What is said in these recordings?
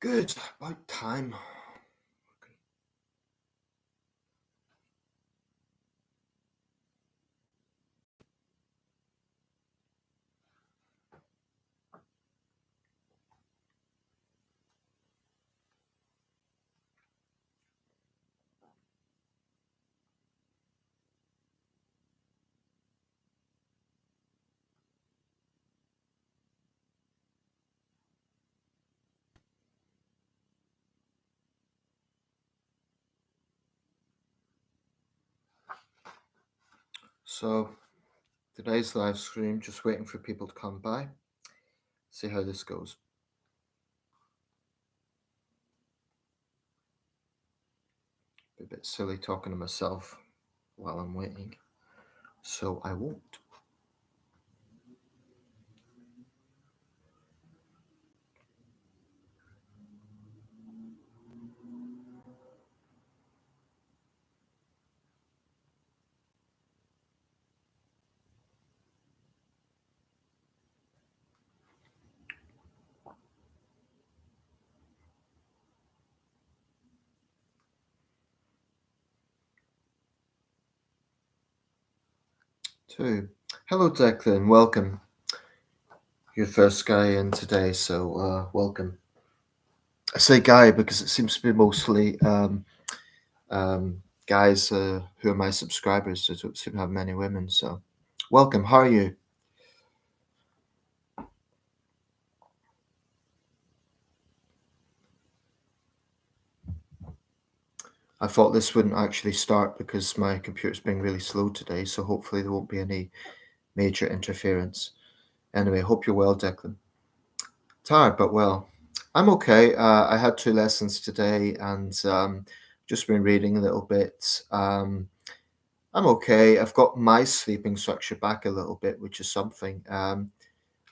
Good, about time. So, today's live stream, just waiting for people to come by. See how this goes. Be a bit silly talking to myself while I'm waiting, so I won't. Two. Hello, Declan. Welcome. You're the first guy in today, so welcome. I say guy because it seems to be mostly guys who are my subscribers. So I don't seem to have many women. So, welcome. How are you? I thought this wouldn't actually start because my computer's being really slow today, so hopefully there won't be any major interference. Anyway, hope you're well, Declan. Tired, but well. I'm okay. I had 2 lessons today and just been reading a little bit. I'm okay. I've got my sleeping structure back a little bit, which is something. How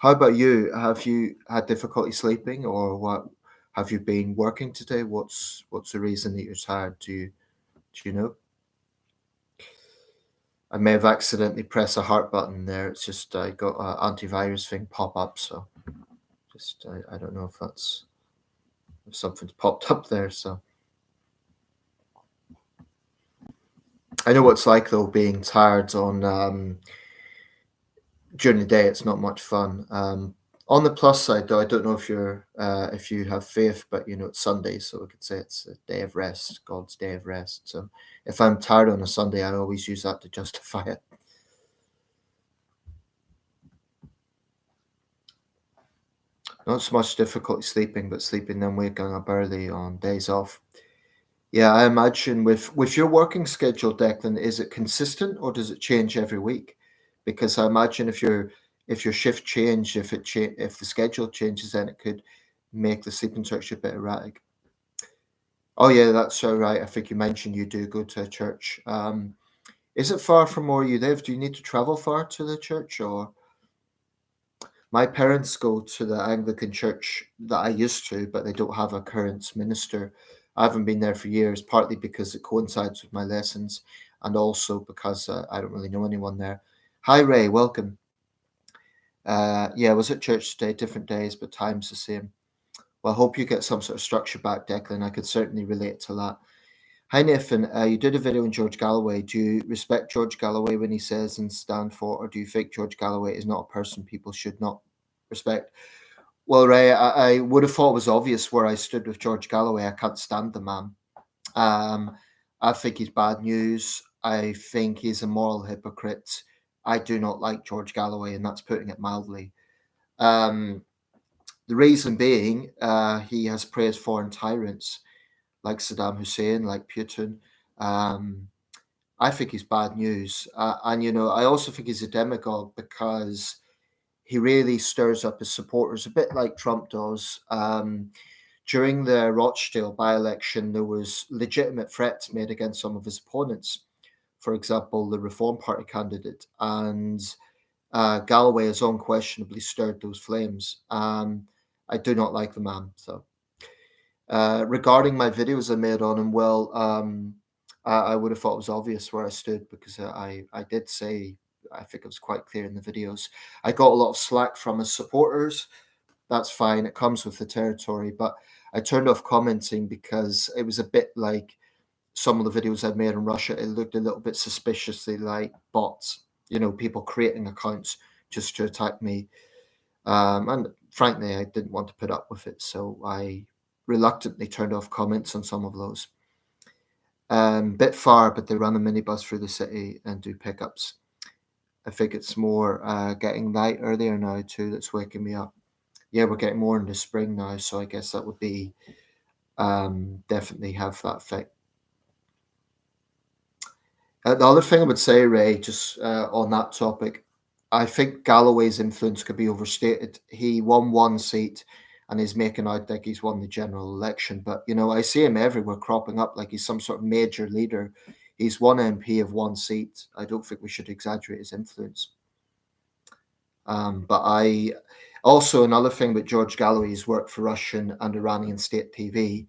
about you? Have you had difficulty sleeping, or what? Have you been working today? What's the reason that you're tired? Do you know? I may have accidentally pressed a heart button there. It's just I got an antivirus thing pop up, so just I don't know if something's popped up there. So I know what it's like though, being tired on during the day. It's not much fun. On the plus side, though, I don't know if you have faith, but it's Sunday, so we could say it's a day of rest, God's day of rest. So if I'm tired on a Sunday, I always use that to justify it. Not so much difficulty sleeping, but sleeping then waking up early on days off. Yeah, I imagine with your working schedule, Declan, is it consistent or does it change every week? Because I imagine if your shift change, if the schedule changes, then it could make the sleeping structure a bit erratic. Oh yeah, that's so right. I think you mentioned you do go to a church. Is it far from where you live? Do you need to travel far to the church, or? My parents go to the Anglican church that I used to, but they don't have a current minister. I haven't been there for years, partly because it coincides with my lessons, and also because I don't really know anyone there. Hi, Ray, welcome. Yeah, I was at church today, different days, but time's the same. Well, I hope you get some sort of structure back, Declan. I could certainly relate to that. Hi, Nathan. You did a video on George Galloway. Do you respect George Galloway when he says and stand for, or do you think George Galloway is not a person people should not respect? Well, Ray, I would have thought it was obvious where I stood with George Galloway. I can't stand the man. Um, I think he's bad news. I think he's a moral hypocrite. I do not like George Galloway, and that's putting it mildly. Um, the reason being, he has praised foreign tyrants like Saddam Hussein, like Putin. Um, I think he's bad news. And, I also think he's a demagogue because he really stirs up his supporters, a bit like Trump does. During the Rochdale by-election, there was legitimate threats made against some of his opponents. For example, the Reform Party candidate, and Galloway has unquestionably stirred those flames. I do not like the man. So, regarding my videos I made on him, well, I would have thought it was obvious where I stood because I did say, I think it was quite clear in the videos. I got a lot of slack from his supporters. That's fine. It comes with the territory. But I turned off commenting because it was a bit like some of the videos I've made in Russia. It looked a little bit suspiciously like bots, people creating accounts just to attack me. And frankly, I didn't want to put up with it, so I reluctantly turned off comments on some of those. Bit far, but they run a minibus through the city and do pickups. I think it's more getting light earlier now too that's waking me up. Yeah, we're getting more into spring now, so I guess that would be definitely have that effect. The other thing I would say, Ray, just on that topic, I think Galloway's influence could be overstated. He won one seat and he's making out like he's won the general election. But, I see him everywhere cropping up like he's some sort of major leader. He's one MP of one seat. I don't think we should exaggerate his influence. But I also, another thing with George Galloway, he's worked for Russian and Iranian state TV,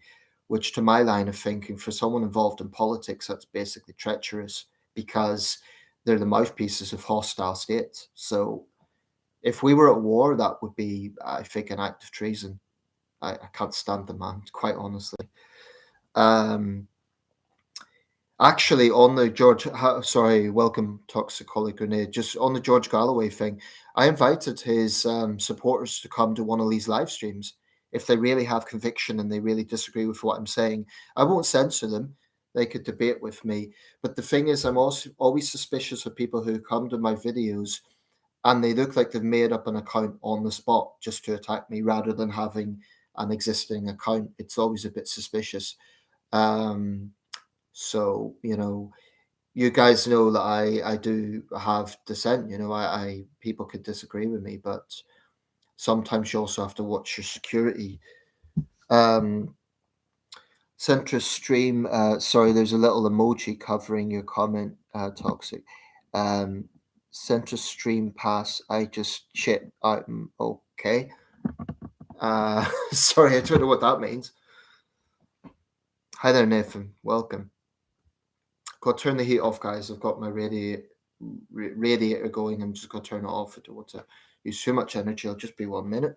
which to my line of thinking, for someone involved in politics, that's basically treacherous because they're the mouthpieces of hostile states. So if we were at war, that would be, I think, an act of treason. I can't stand the man, quite honestly. Um, Actually, on the welcome, Toxicolic Grenade. Just on the George Galloway thing, I invited his supporters to come to one of these live streams. If they really have conviction and they really disagree with what I'm saying, I won't censor them. They could debate with me. But the thing is, I'm also always suspicious of people who come to my videos and they look like they've made up an account on the spot just to attack me rather than having an existing account. It's always a bit suspicious. Um, so, you guys know that I do have dissent. I people could disagree with me, but sometimes you also have to watch your security. Um, Centrist stream. Sorry, there's a little emoji covering your comment. Toxic. Um, Centrist stream pass. I just shit. I'm okay. Sorry, I don't know what that means. Hi there, Nathan. Welcome. Got to turn the heat off, guys. I've got my radiator going. I'm just going to turn it off. I don't want to use too much energy. I'll just be 1 minute.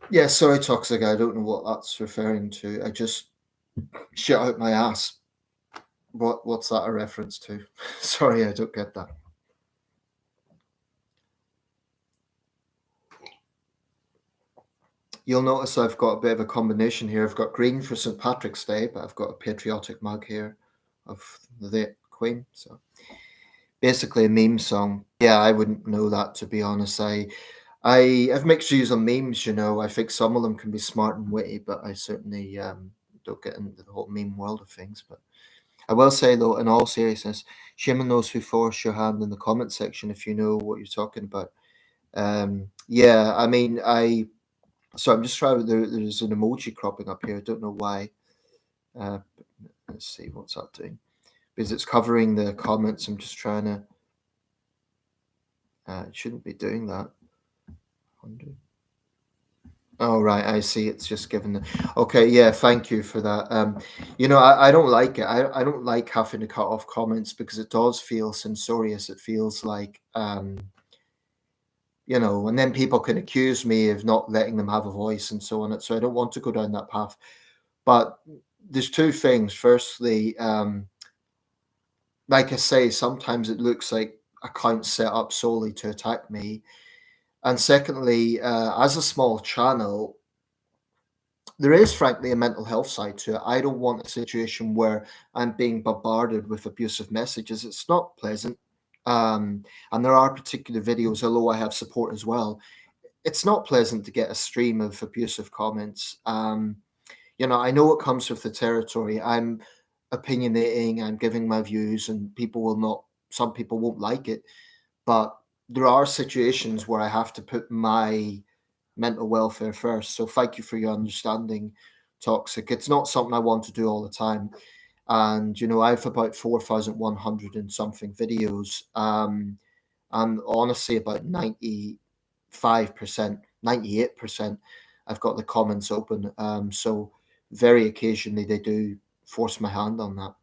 Yeah, sorry, Toxic. I don't know what that's referring to. I just shit out my ass. What's that a reference to? Sorry, I don't get that. You'll notice I've got a bit of a combination here. I've got green for St. Patrick's Day, but I've got a patriotic mug here of the Queen. So basically a meme song. Yeah, I wouldn't know that, to be honest. I have mixed views on memes. I think some of them can be smart and witty, but I certainly don't get into the whole meme world of things. But I will say, though, in all seriousness, shame on those who force your hand in the comment section if you know what you're talking about. Yeah, I mean, so I'm just trying. There's an emoji cropping up here. I don't know why. Let's see what's that doing, because it's covering the comments. I'm just trying to. It shouldn't be doing that. 100. Oh, right, I see. It's just given the. Okay, yeah, thank you for that. I don't like it. I don't like having to cut off comments because it does feel censorious. It feels like, and then people can accuse me of not letting them have a voice and so on. So I don't want to go down that path. But there's two things. Firstly, like I say, sometimes it looks like accounts set up solely to attack me. And secondly, as a small channel, there is frankly a mental health side to it. I don't want a situation where I'm being bombarded with abusive messages. It's not pleasant. And there are particular videos, although I have support as well. It's not pleasant to get a stream of abusive comments. I know it comes with the territory. I'm opinionating, I'm giving my views, and some people won't like it. But there are situations where I have to put my mental welfare first. So thank you for your understanding, Toxic. It's not something I want to do all the time. And, I have about 4,100 and something videos. And honestly, about 95%, 98%, I've got the comments open. So very occasionally they do force my hand on that.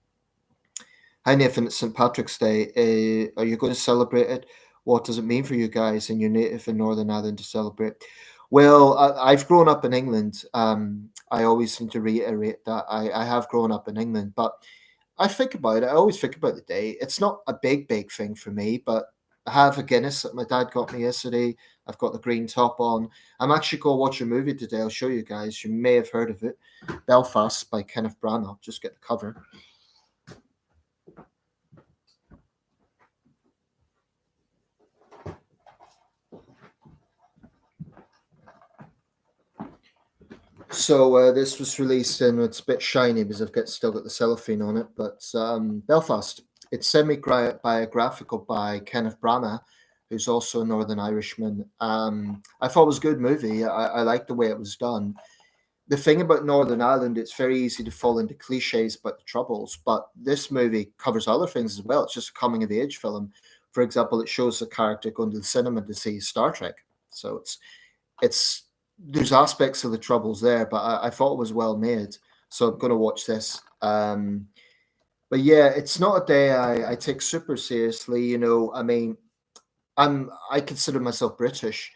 Hi Nathan, it's St. Patrick's Day. Are you going to celebrate it? What does it mean for you guys in your native in Northern Ireland to celebrate? Well, I've grown up in England. I always seem to reiterate that I have grown up in England, but I think about it. I always think about the day. It's not a big thing for me, but I have a Guinness that my dad got me yesterday. I've got the green top on. I'm actually going to watch a movie today. I'll show you guys. You may have heard of it. Belfast by Kenneth Branagh. Just get the cover. So this was released and it's a bit shiny because still got the cellophane on it. But Belfast, it's semi-biographical by Kenneth Branagh, who's also a Northern Irishman. I thought it was a good movie. I liked the way it was done. The thing about Northern Ireland, it's very easy to fall into cliches about the Troubles, but this movie covers other things as well. It's just a coming of age film. For example, it shows a character going to the cinema to see Star Trek. So it's there's aspects of the Troubles there, but I thought it was well made. So I'm going to watch this. But yeah, it's not a day I take super seriously. I mean, I consider myself British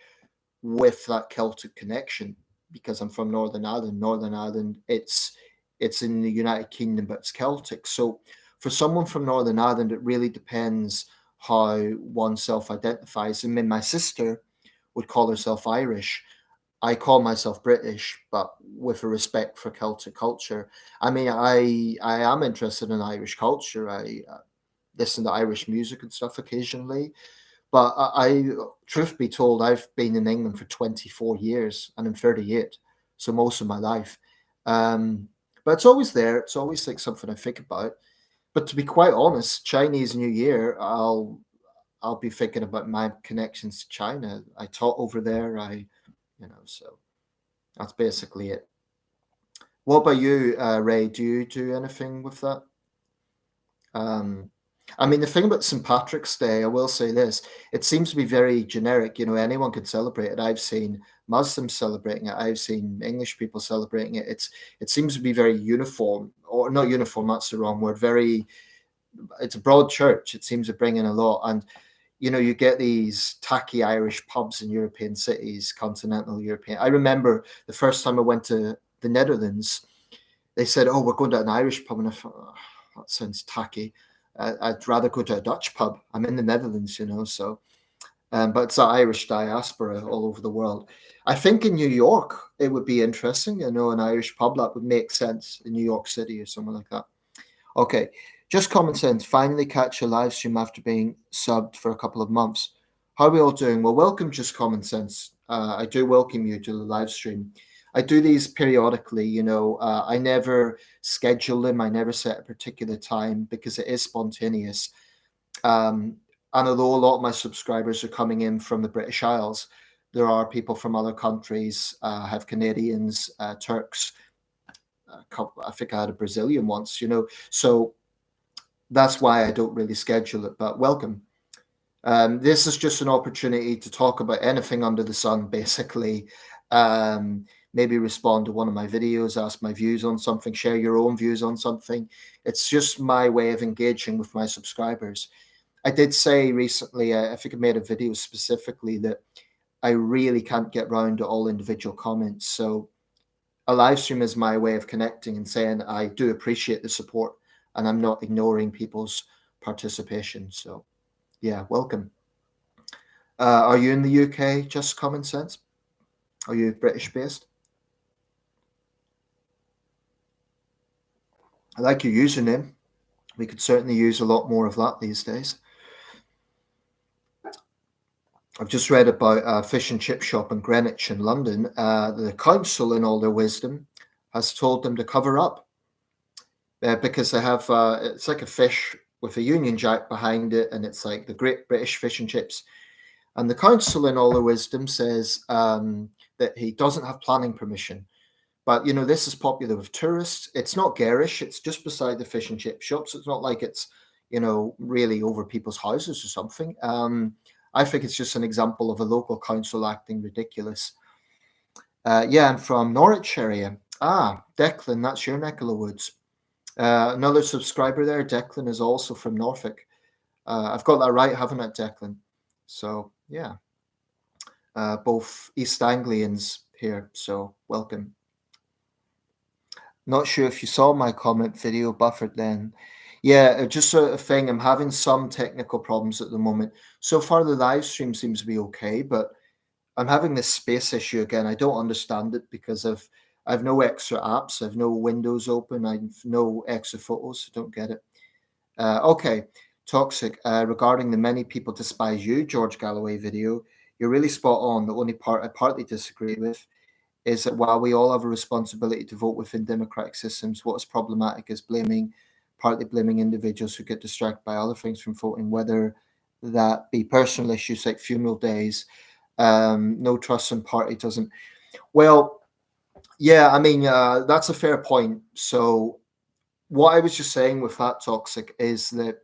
with that Celtic connection because I'm from Northern Ireland. Northern Ireland, it's in the United Kingdom, but it's Celtic. So for someone from Northern Ireland, it really depends how one self identifies. I mean, my sister would call herself Irish. I call myself British, but with a respect for Celtic culture. I mean, I am interested in Irish culture. I listen to Irish music and stuff occasionally. But truth be told, I've been in England for 24 years and I'm 38, so most of my life. Um, but it's always there. It's always like something I think about. But to be quite honest, Chinese New Year, I'll be thinking about my connections to China. I taught over there. So that's basically it. What about you, Ray? Do you do anything with that? Um, I mean, the thing about St. Patrick's Day, I will say this, it seems to be very generic. Anyone could celebrate it. I've seen Muslims celebrating it. I've seen English people celebrating it. It seems to be very uniform, or not uniform, that's the wrong word. It's a broad church. It seems to bring in a lot. And, you get these tacky Irish pubs in European cities, continental European. I remember the first time I went to the Netherlands, they said, "Oh, we're going to an Irish pub," and I thought, "Oh, that sounds tacky. I'd rather go to a Dutch pub. I'm in the Netherlands, so." But it's that Irish diaspora all over the world. I think in New York it would be interesting. An Irish pub that would make sense in New York City or somewhere like that. Okay, just common sense. Finally catch a live stream after being subbed for a couple of months. How are we all doing? Well, welcome, Just Common Sense. I do welcome you to the live stream. I do these periodically. I never schedule them. I never set a particular time because it is spontaneous. Um, and although a lot of my subscribers are coming in from the British Isles, there are people from other countries. I have Canadians, Turks. I think I had a Brazilian once. So that's why I don't really schedule it. But welcome. This is just an opportunity to talk about anything under the sun, basically. Maybe respond to one of my videos, ask my views on something, share your own views on something. It's just my way of engaging with my subscribers. I did say recently, I think I made a video specifically that I really can't get round to all individual comments. So a live stream is my way of connecting and saying I do appreciate the support and I'm not ignoring people's participation. So yeah, welcome. Are you in the UK? Just common sense. Are you British based? I like your username. We could certainly use a lot more of that these days. I've just read about a fish and chip shop in Greenwich in London. The council, in all their wisdom, has told them to cover up because they have it's like a fish with a Union Jack behind it, and it's like the Great British Fish and Chips. And the council, in all their wisdom, says that he doesn't have planning permission. But this is popular with tourists. It's not garish. It's just beside the fish and chip shops. It's not like it's really over people's houses or something. I think it's just an example of a local council acting ridiculous. Yeah, I'm from Norwich area. Ah, Declan, that's your neck of the woods. Another subscriber there, Declan, is also from Norfolk. I've got that right, haven't I, Declan? So yeah, both East Anglians here. So welcome. Not sure if you saw my comment video buffered then. Yeah, just sort of thing. I'm having some technical problems at the moment. So far, the live stream seems to be okay, but I'm having this space issue again. I don't understand it because I've no extra apps. I've no windows open. I've no extra photos. I don't get it. Okay, toxic. Regarding the many people despise you, George Galloway video, you're really spot on. The only part I partly disagree with is that while we all have a responsibility to vote within democratic systems, what is problematic is partly blaming individuals who get distracted by other things from voting, whether that be personal issues like funeral days. No trust in party doesn't. Well, yeah, I mean, that's a fair point. So, what I was just saying with that toxic is that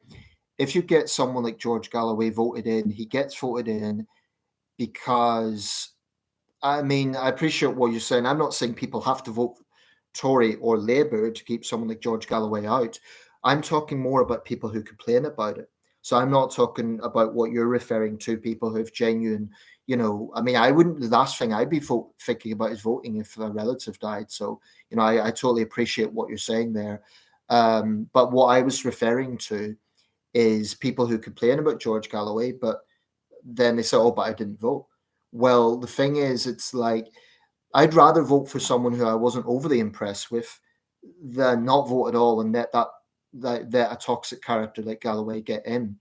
if you get someone like George Galloway voted in, he gets voted in because I mean, I appreciate what you're saying. I'm not saying people have to vote Tory or Labour to keep someone like George Galloway out. I'm talking more about people who complain about it. So I'm not talking about what you're referring to, people who have genuine, I mean, I wouldn't, the last thing I'd be thinking about is voting if a relative died. So, I totally appreciate what you're saying there. But what I was referring to is people who complain about George Galloway, but then they say, "Oh, but I didn't vote." Well, the thing is, it's like I'd rather vote for someone who I wasn't overly impressed with than not vote at all and let a toxic character like Galloway get in.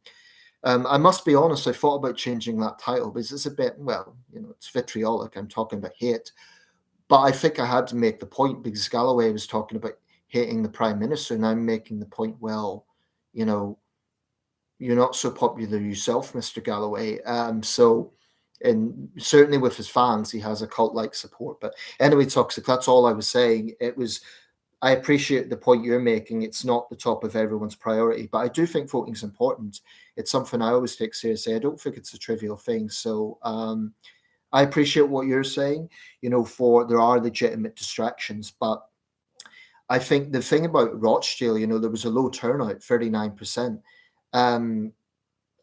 I must be honest, I thought about changing that title because it's a bit, well, it's vitriolic. I'm talking about hate, but I think I had to make the point because Galloway was talking about hating the prime minister, and I'm making the point. Well, you know, you're not so popular yourself, Mr. Galloway. And certainly with his fans, he has a cult-like support. But anyway, toxic. That's all I was saying. I appreciate the point you're making. It's not the top of everyone's priority, but I do think voting is important. It's something I always take seriously. I don't think it's a trivial thing. So I appreciate what you're saying. For there are legitimate distractions, but I think the thing about Rochdale, there was a low turnout, 39%. Um,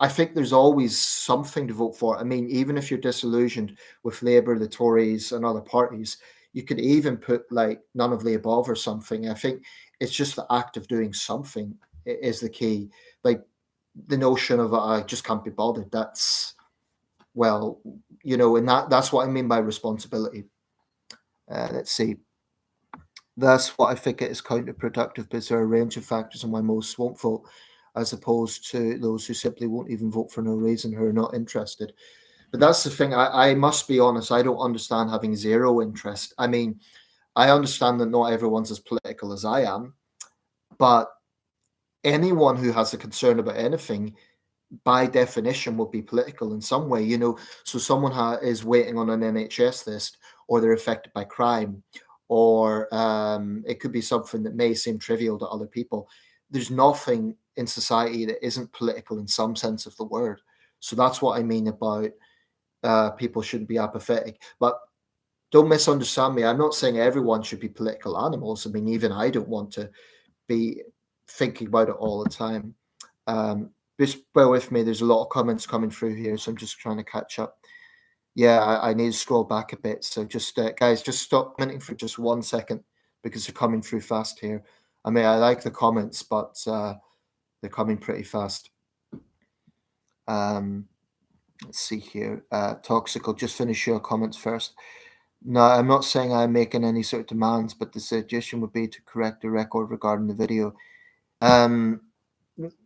I think there's always something to vote for. I mean, even if you're disillusioned with Labour, the Tories, and other parties, you could even put like none of the above or something. I think it's just the act of doing something is the key. Like the notion of I just can't be bothered. That's well, and that's what I mean by responsibility. Let's see. That's what I think it is counterproductive because there are a range of factors on why most won't vote, as opposed to those who simply won't even vote for no reason, who are not interested. But that's the thing. I must be honest. I don't understand having zero interest. I mean, I understand that not everyone's as political as I am, but anyone who has a concern about anything by definition would be political in some way, So someone is waiting on an NHS list, or they're affected by crime, or it could be something that may seem trivial to other people. There's nothing in society that isn't political in some sense of the word. So that's what I mean about people shouldn't be apathetic. But don't misunderstand me. I'm not saying everyone should be political animals. I mean, even I don't want to be thinking about it all the time. Just bear with me. There's a lot of comments coming through here, so I'm just trying to catch up. Yeah, I need to scroll back a bit. So just guys, just stop commenting for just 1 second because they're coming through fast here. I mean, I like the comments, but they're coming pretty fast. Let's see here. Toxic, I'll just finish your comments first. No, I'm not saying I'm making any sort of demands, but the suggestion would be to correct the record regarding the video. I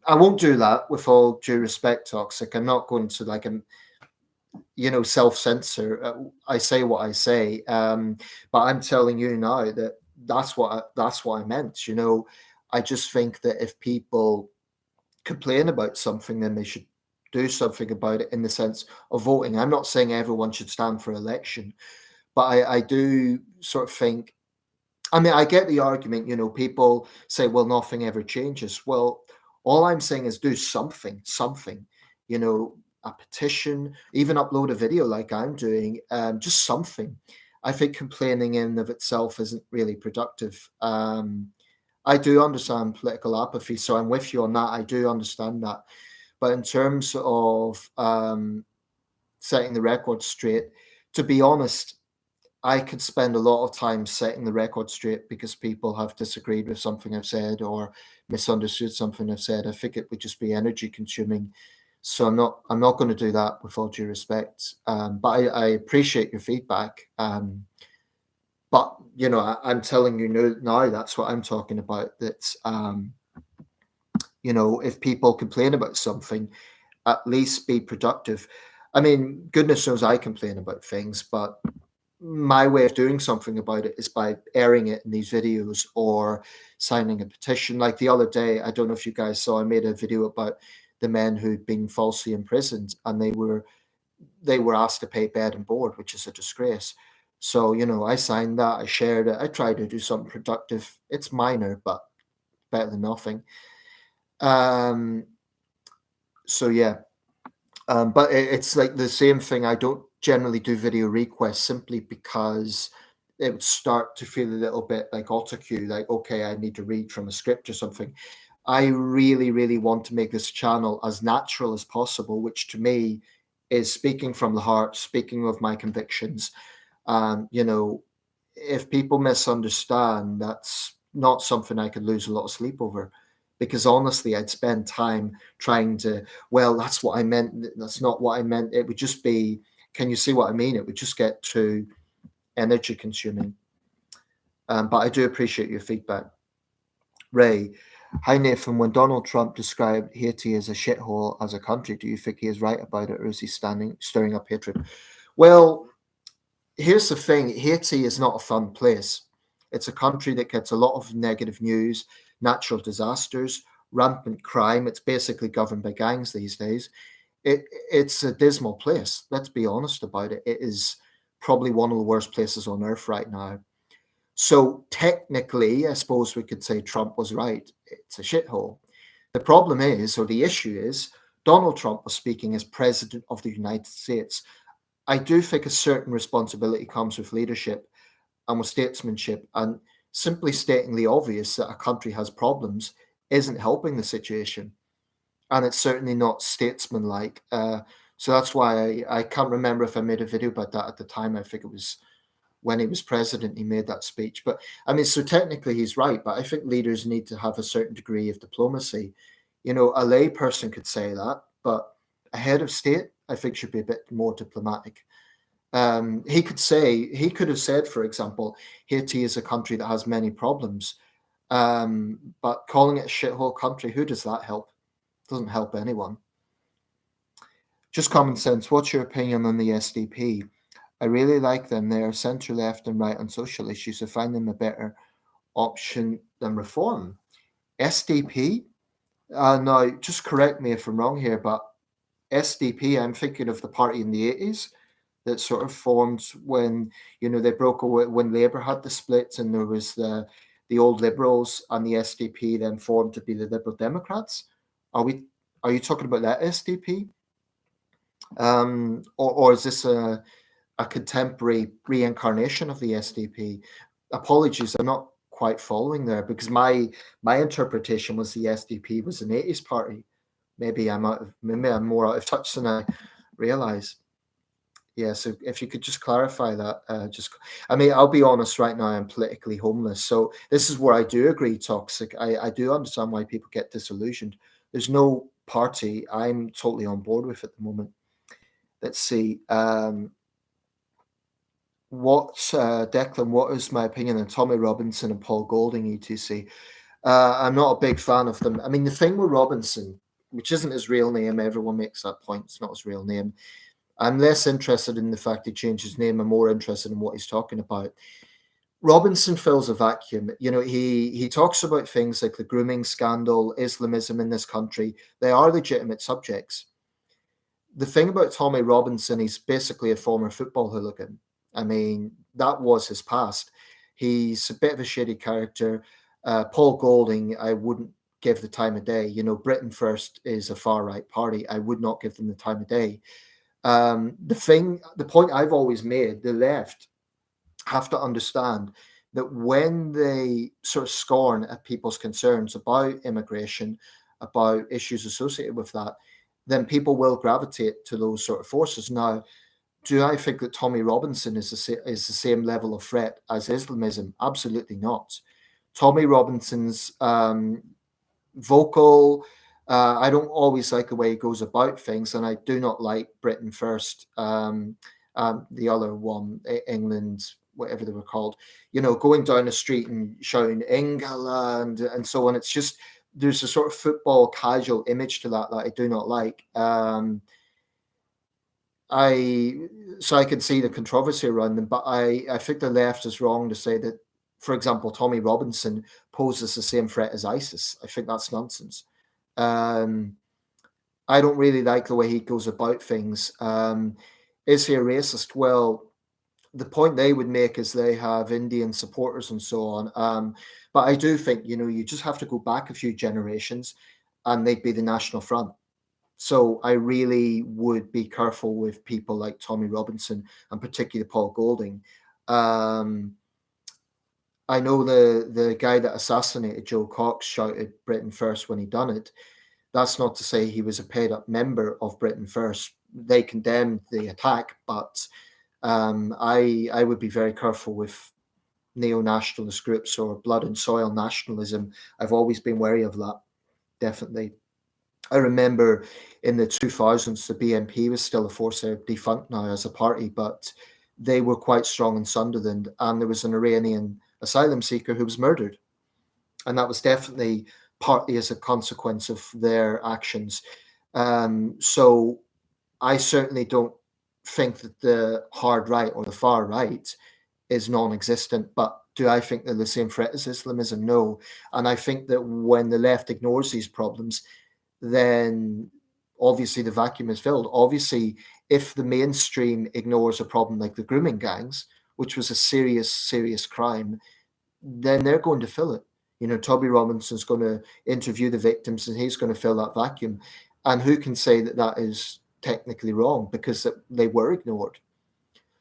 won't do that with all due respect, Toxic. I'm not going to self-censor. I say what I say, but I'm telling you now that that's what I meant. I just think that if people complain about something, then they should do something about it in the sense of voting. I'm not saying everyone should stand for election, but I do sort of think. I mean, I get the argument, people say, well, nothing ever changes. Well, all I'm saying is do something, a petition, even upload a video like I'm doing, just something. I think complaining in of itself isn't really productive. I do understand political apathy, so I'm with you on that. I do understand that. But in terms of setting the record straight, to be honest, I could spend a lot of time setting the record straight because people have disagreed with something I've said or misunderstood something I've said. I think it would just be energy consuming. So I'm not going to do that with all due respect. But I appreciate your feedback. But I'm telling you now that's what I'm talking about. That if people complain about something, at least be productive. I mean, goodness knows I complain about things, but my way of doing something about it is by airing it in these videos or signing a petition. Like the other day, I don't know if you guys saw, I made a video about the men who'd been falsely imprisoned, and they were asked to pay bed and board, which is a disgrace. So I signed that, I shared it, I tried to do something productive. It's minor, but better than nothing. So yeah. But it's like the same thing. I don't generally do video requests simply because it would start to feel a little bit like autocue, like, okay, I need to read from a script or something. I really, really want to make this channel as natural as possible, which to me is speaking from the heart, speaking of my convictions. And, if people misunderstand, that's not something I could lose a lot of sleep over. Because honestly, I'd spend time trying to, well, that's what I meant. That's not what I meant. It would just be, can you see what I mean? It would just get too energy consuming. But I do appreciate your feedback. Ray, hi Nathan. When Donald Trump described Haiti as a shithole as a country, do you think he is right about it, or is he stirring up hatred? Well, here's the thing. Haiti is not a fun place. It's a country that gets a lot of negative news, natural disasters, rampant crime. It's basically governed by gangs these days. It's a dismal place. Let's be honest about it. It is probably one of the worst places on earth right now. So technically, I suppose we could say Trump was right. It's a shithole. The problem is, or the issue is, Donald Trump was speaking as president of the United States. I do think a certain responsibility comes with leadership and with statesmanship, and simply stating the obvious that a country has problems isn't helping the situation, and it's certainly not statesmanlike. So that's why I can't remember if I made a video about that at the time. I think it was when he was president, he made that speech. But I mean, so technically he's right, but I think leaders need to have a certain degree of diplomacy. A lay person could say that, but a head of state, I think, should be a bit more diplomatic. He could have said, for example, Haiti is a country that has many problems, but calling it a shithole country, who does that help? Doesn't help anyone. Just common sense. What's your opinion on the SDP? I really like them. They are centre, left, and right on social issues. I find them a better option than reform. SDP? No, just correct me if I'm wrong here, but SDP, I'm thinking of the party in the 80s that sort of formed when they broke away, when Labour had the splits, and there was the old Liberals, and the SDP then formed to be the Liberal Democrats. Are you talking about that SDP? Or is this a contemporary reincarnation of the SDP? Apologies, I'm not quite following there, because my interpretation was the SDP was an 80s party. Maybe I'm more out of touch than I realize. Yeah, so if you could just clarify that, I mean, I'll be honest right now, I'm politically homeless. So this is where I do agree, Toxic. I do understand why people get disillusioned. There's no party I'm totally on board with at the moment. Let's see. Declan, what is my opinion on Tommy Robinson and Paul Golding, etc.? I'm not a big fan of them. I mean, the thing with Robinson, which isn't his real name, everyone makes that point, it's not his real name. I'm less interested in the fact he changed his name. I'm more interested in what he's talking about. Robinson fills a vacuum. He talks about things like the grooming scandal, Islamism in this country. They are legitimate subjects. The thing about Tommy Robinson, he's basically a former football hooligan. I mean, that was his past. He's a bit of a shady character. Paul Golding, I wouldn't give the time of day. Britain First is a far right party. I would not give them the time of day. The point I've always made, the left have to understand that when they sort of scorn at people's concerns about immigration, about issues associated with that, then people will gravitate to those sort of forces. Now, do I think that Tommy Robinson is the same level of threat as Islamism? Absolutely not. Tommy Robinson's vocal. I don't always like the way he goes about things, and I do not like Britain First. The other one, England, whatever they were called. Going down the street and shouting England and so on. It's just there's a sort of football casual image to that I do not like. I can see the controversy around them, but I think the left is wrong to say that, for example, Tommy Robinson poses the same threat as ISIS. I think that's nonsense. Um, I don't really like the way he goes about things. Is he a racist? Well, the point they would make is they have Indian supporters and so on. But I do think, you just have to go back a few generations and they'd be the National Front. So I really would be careful with people like Tommy Robinson and particularly Paul Golding. I know the guy that assassinated Joe Cox shouted Britain First when he done it. That's not to say he was a paid up member of Britain First. They condemned the attack, but I would be very careful with neo-nationalist groups or blood and soil nationalism. I've always been wary of that, definitely. I remember in the 2000s, the BNP was still a force. They're defunct now as a party, but they were quite strong in Sunderland. And there was an Iranian asylum seeker who was murdered. And that was definitely partly as a consequence of their actions. So I certainly don't think that the hard right or the far right is non-existent, but do I think they're the same threat as Islamism? No. And I think that when the left ignores these problems, then obviously the vacuum is filled. Obviously, if the mainstream ignores a problem like the grooming gangs, which was a serious, serious crime, then they're going to fill it. Toby Robinson's going to interview the victims and he's going to fill that vacuum. And who can say that that is technically wrong because they were ignored?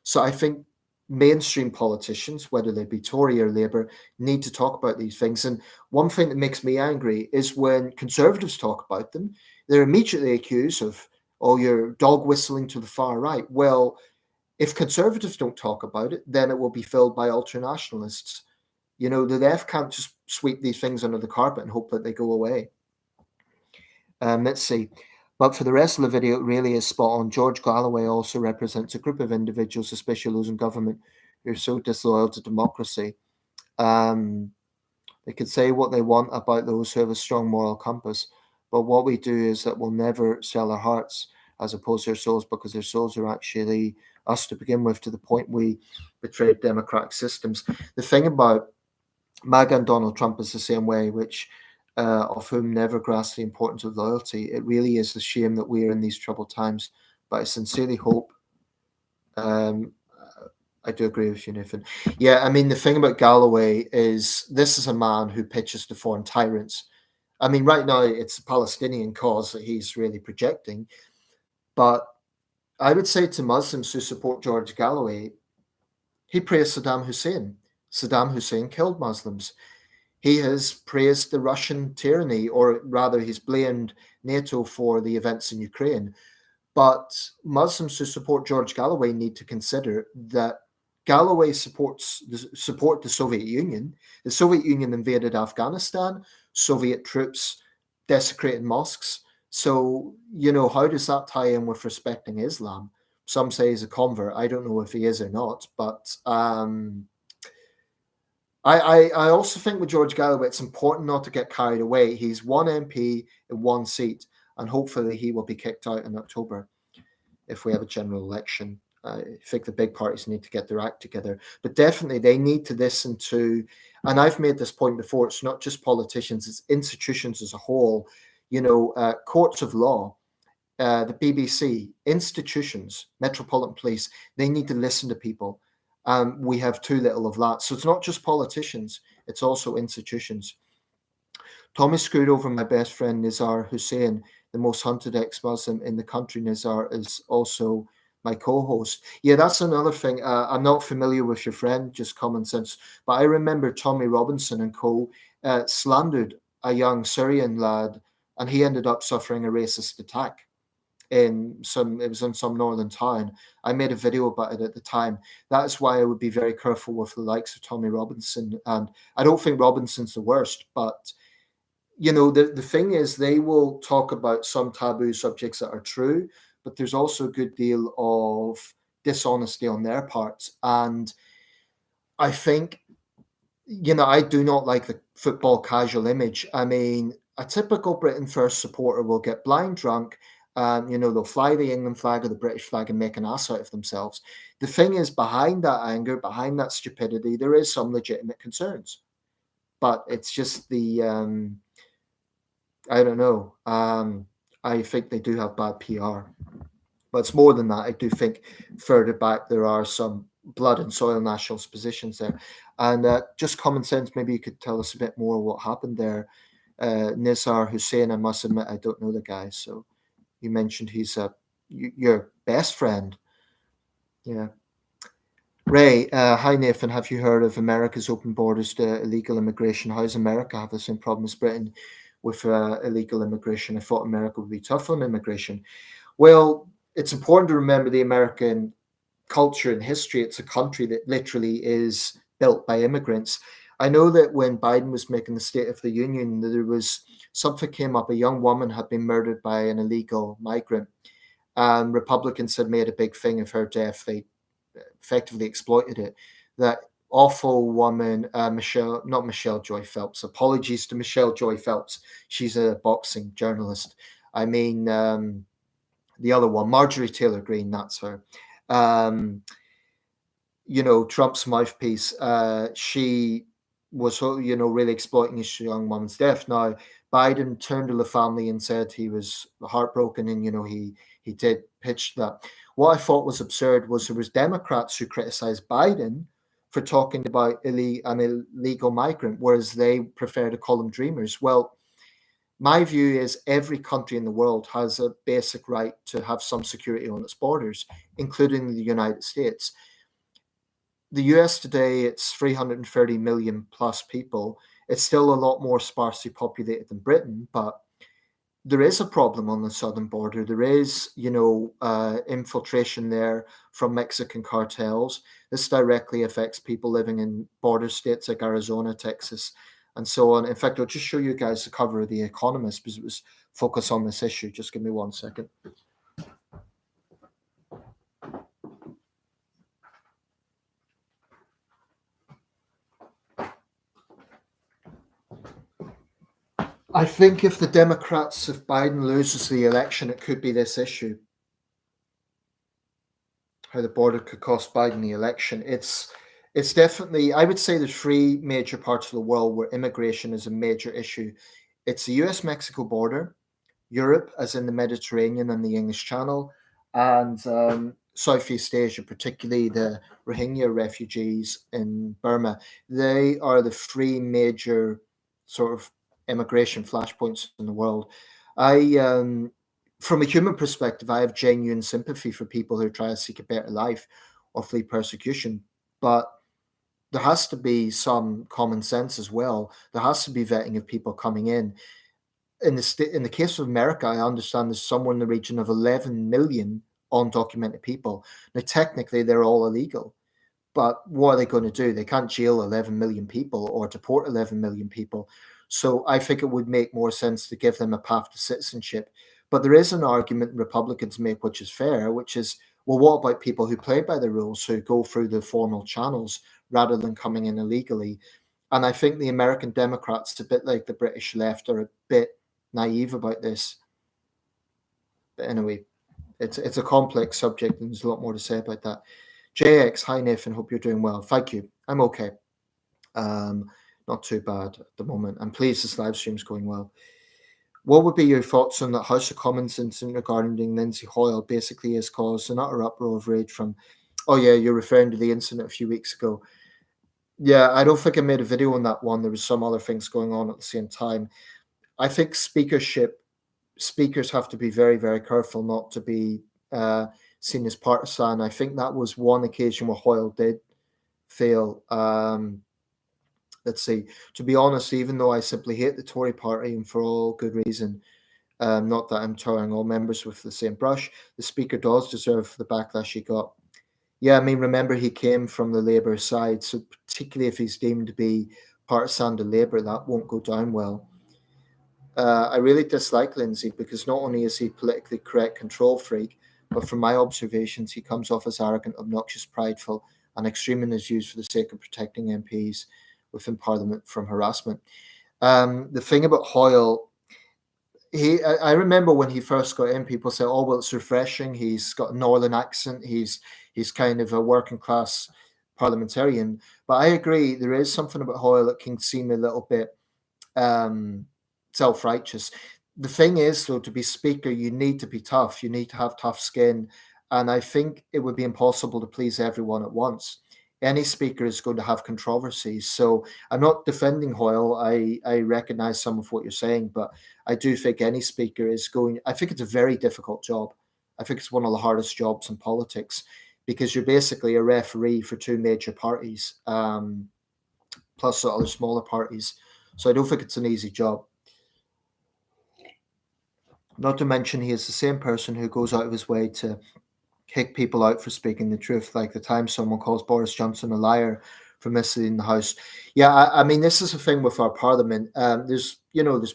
So I think mainstream politicians, whether they be Tory or Labour, need to talk about these things. And one thing that makes me angry is when Conservatives talk about them, they're immediately accused of, oh, you're dog whistling to the far right. Well, if Conservatives don't talk about it, then it will be filled by ultranationalists. The left can't just sweep these things under the carpet and hope that they go away. Let's see. But for the rest of the video, it really is spot on. George Galloway also represents a group of individuals, especially those in government, who are so disloyal to democracy. They could say what they want about those who have a strong moral compass, but what we do is that we'll never sell our hearts as opposed to our souls, because our souls are actually us to begin with, to the point we betrayed democratic systems. The thing about MAGA and Donald Trump is the same way, which of whom never grasp the importance of loyalty. It really is a shame that we are in these troubled times, but I sincerely hope. I do agree with you, Nathan. Yeah, I mean, the thing about Galloway is this is a man who pitches to foreign tyrants. I mean, right now it's a Palestinian cause that he's really projecting, but I would say to Muslims who support George Galloway, he praised Saddam Hussein. Saddam Hussein killed Muslims. He has praised the Russian tyranny, or rather, he's blamed NATO for the events in Ukraine. But Muslims who support George Galloway need to consider that Galloway support the Soviet Union. The Soviet Union invaded Afghanistan. Soviet troops desecrated mosques. So, how does that tie in with respecting Islam? Some say he's a convert. I don't know if he is or not, but I also think with George Galloway, it's important not to get carried away. He's one MP in one seat, and hopefully he will be kicked out in October if we have a general election. I think the big parties need to get their act together, but definitely they need to listen to, and I've made this point before, it's not just politicians, it's institutions as a whole, courts of law, the BBC, institutions, Metropolitan Police, they need to listen to people. We have too little of that. So it's not just politicians, it's also institutions. Tommy screwed over my best friend Nizar Hussain, the most hunted ex-Muslim in the country. Nizar is also my co-host. Yeah, that's another thing. I'm not familiar with your friend, just common sense, but I remember Tommy Robinson and co slandered a young Syrian lad, and he ended up suffering a racist attack in some. It was in some northern town. I made a video about it at the time. That's why I would be very careful with the likes of Tommy Robinson. And I don't think Robinson's the worst, but the thing is they will talk about some taboo subjects that are true, but there's also a good deal of dishonesty on their parts. And I think, I do not like the football casual image. I mean, a typical Britain first supporter will get blind drunk, and they'll fly the England flag or the British flag and make an ass out of themselves. The thing is, behind that anger, behind that stupidity, there is some legitimate concerns, but it's just the I don't know. I think they do have bad PR, but it's more than that. I do think further back there are some blood and soil nationalist positions there, and just common sense. Maybe you could tell us a bit more what happened there. Nizar Hussain, I must admit, I don't know the guy. So you mentioned he's your best friend. Yeah. Ray, hi Nathan. Have you heard of America's open borders to illegal immigration? How does America have the same problem as Britain with illegal immigration? I thought America would be tough on immigration. Well, it's important to remember the American culture and history. It's a country that literally is built by immigrants. I know that when Biden was making the State of the Union, there was something came up. A young woman had been murdered by an illegal migrant, and Republicans had made a big thing of her death. They effectively exploited it. That awful woman, not Michelle Joy Phelps. Apologies to Michelle Joy Phelps. She's a boxing journalist. I mean, the other one, Marjorie Taylor Greene, that's her. Um, Trump's mouthpiece. She was, really exploiting his young woman's death. Now, Biden turned to the family and said he was heartbroken, and he did pitch that. What I thought was absurd was there was Democrats who criticized Biden for talking about an illegal migrant, whereas they prefer to call them dreamers. Well, my view is every country in the world has a basic right to have some security on its borders, including the United States. The US today, it's 330 million plus people. It's still a lot more sparsely populated than Britain, but there is a problem on the southern border. There is, infiltration there from Mexican cartels. This directly affects people living in border states like Arizona, Texas, and so on. In fact, I'll just show you guys the cover of The Economist because it was focused on this issue. Just give me 1 second. I think if Biden loses the election, it could be this issue. How the border could cost Biden the election. It's definitely, I would say there's three major parts of the world where immigration is a major issue. It's the US Mexico border, Europe, as in the Mediterranean and the English Channel, and Southeast Asia, particularly the Rohingya refugees in Burma. They are the three major sort of immigration flashpoints in the world. From a human perspective, I have genuine sympathy for people who try to seek a better life or flee persecution, but there has to be some common sense as well. There has to be vetting of people coming in in the case of America, I understand there's somewhere in the region of 11 million undocumented people. Now, technically, they're all illegal, but what are they going to do? They can't jail 11 million people or deport 11 million people. So I think it would make more sense to give them a path to citizenship. But there is an argument Republicans make, which is fair, which is, well, what about people who play by the rules, who go through the formal channels rather than coming in illegally? And I think the American Democrats, a bit like the British left, are a bit naive about this. But anyway, it's a complex subject and there's a lot more to say about that. JX, hi Nathan, hope you're doing well. Thank you. I'm okay. Not too bad at the moment. I'm pleased this live stream's going well. What would be your thoughts on the House of Commons incident regarding Lindsay Hoyle? Basically has caused an utter uproar of rage from, oh yeah, you're referring to the incident a few weeks ago. Yeah, I don't think I made a video on that one. There was some other things going on at the same time. I think speakers have to be very, very careful not to be seen as partisan. I think that was one occasion where Hoyle did fail. Let's see. To be honest, even though I simply hate the Tory party and for all good reason, not that I'm tarring all members with the same brush, the Speaker does deserve the backlash he got. Yeah, I mean, remember he came from the Labour side, so particularly if he's deemed to be partisan to Labour, that won't go down well. I really dislike Lindsay because not only is he politically correct control freak, but from my observations, he comes off as arrogant, obnoxious, prideful, and extreme in his views for the sake of protecting MPs within Parliament from harassment. The thing about Hoyle, I remember when he first got in, people said, "Oh, well, it's refreshing. He's got a northern accent. He's kind of a working class parliamentarian." But I agree, there is something about Hoyle that can seem a little bit um, self-righteous. The thing is, though, to be speaker, you need to be tough. You need to have tough skin, and I think it would be impossible to please everyone at once. Any speaker is going to have controversies. So I'm not defending Hoyle. I recognize some of what you're saying, but I do think any speaker is going. I think it's a very difficult job. I think it's one of the hardest jobs in politics because you're basically a referee for two major parties, plus the other smaller parties. So I don't think it's an easy job. Not to mention, he is the same person who goes out of his way to kick people out for speaking the truth, like the time someone calls Boris Johnson a liar for misleading the House. Yeah, I mean, this is the thing with our Parliament. There's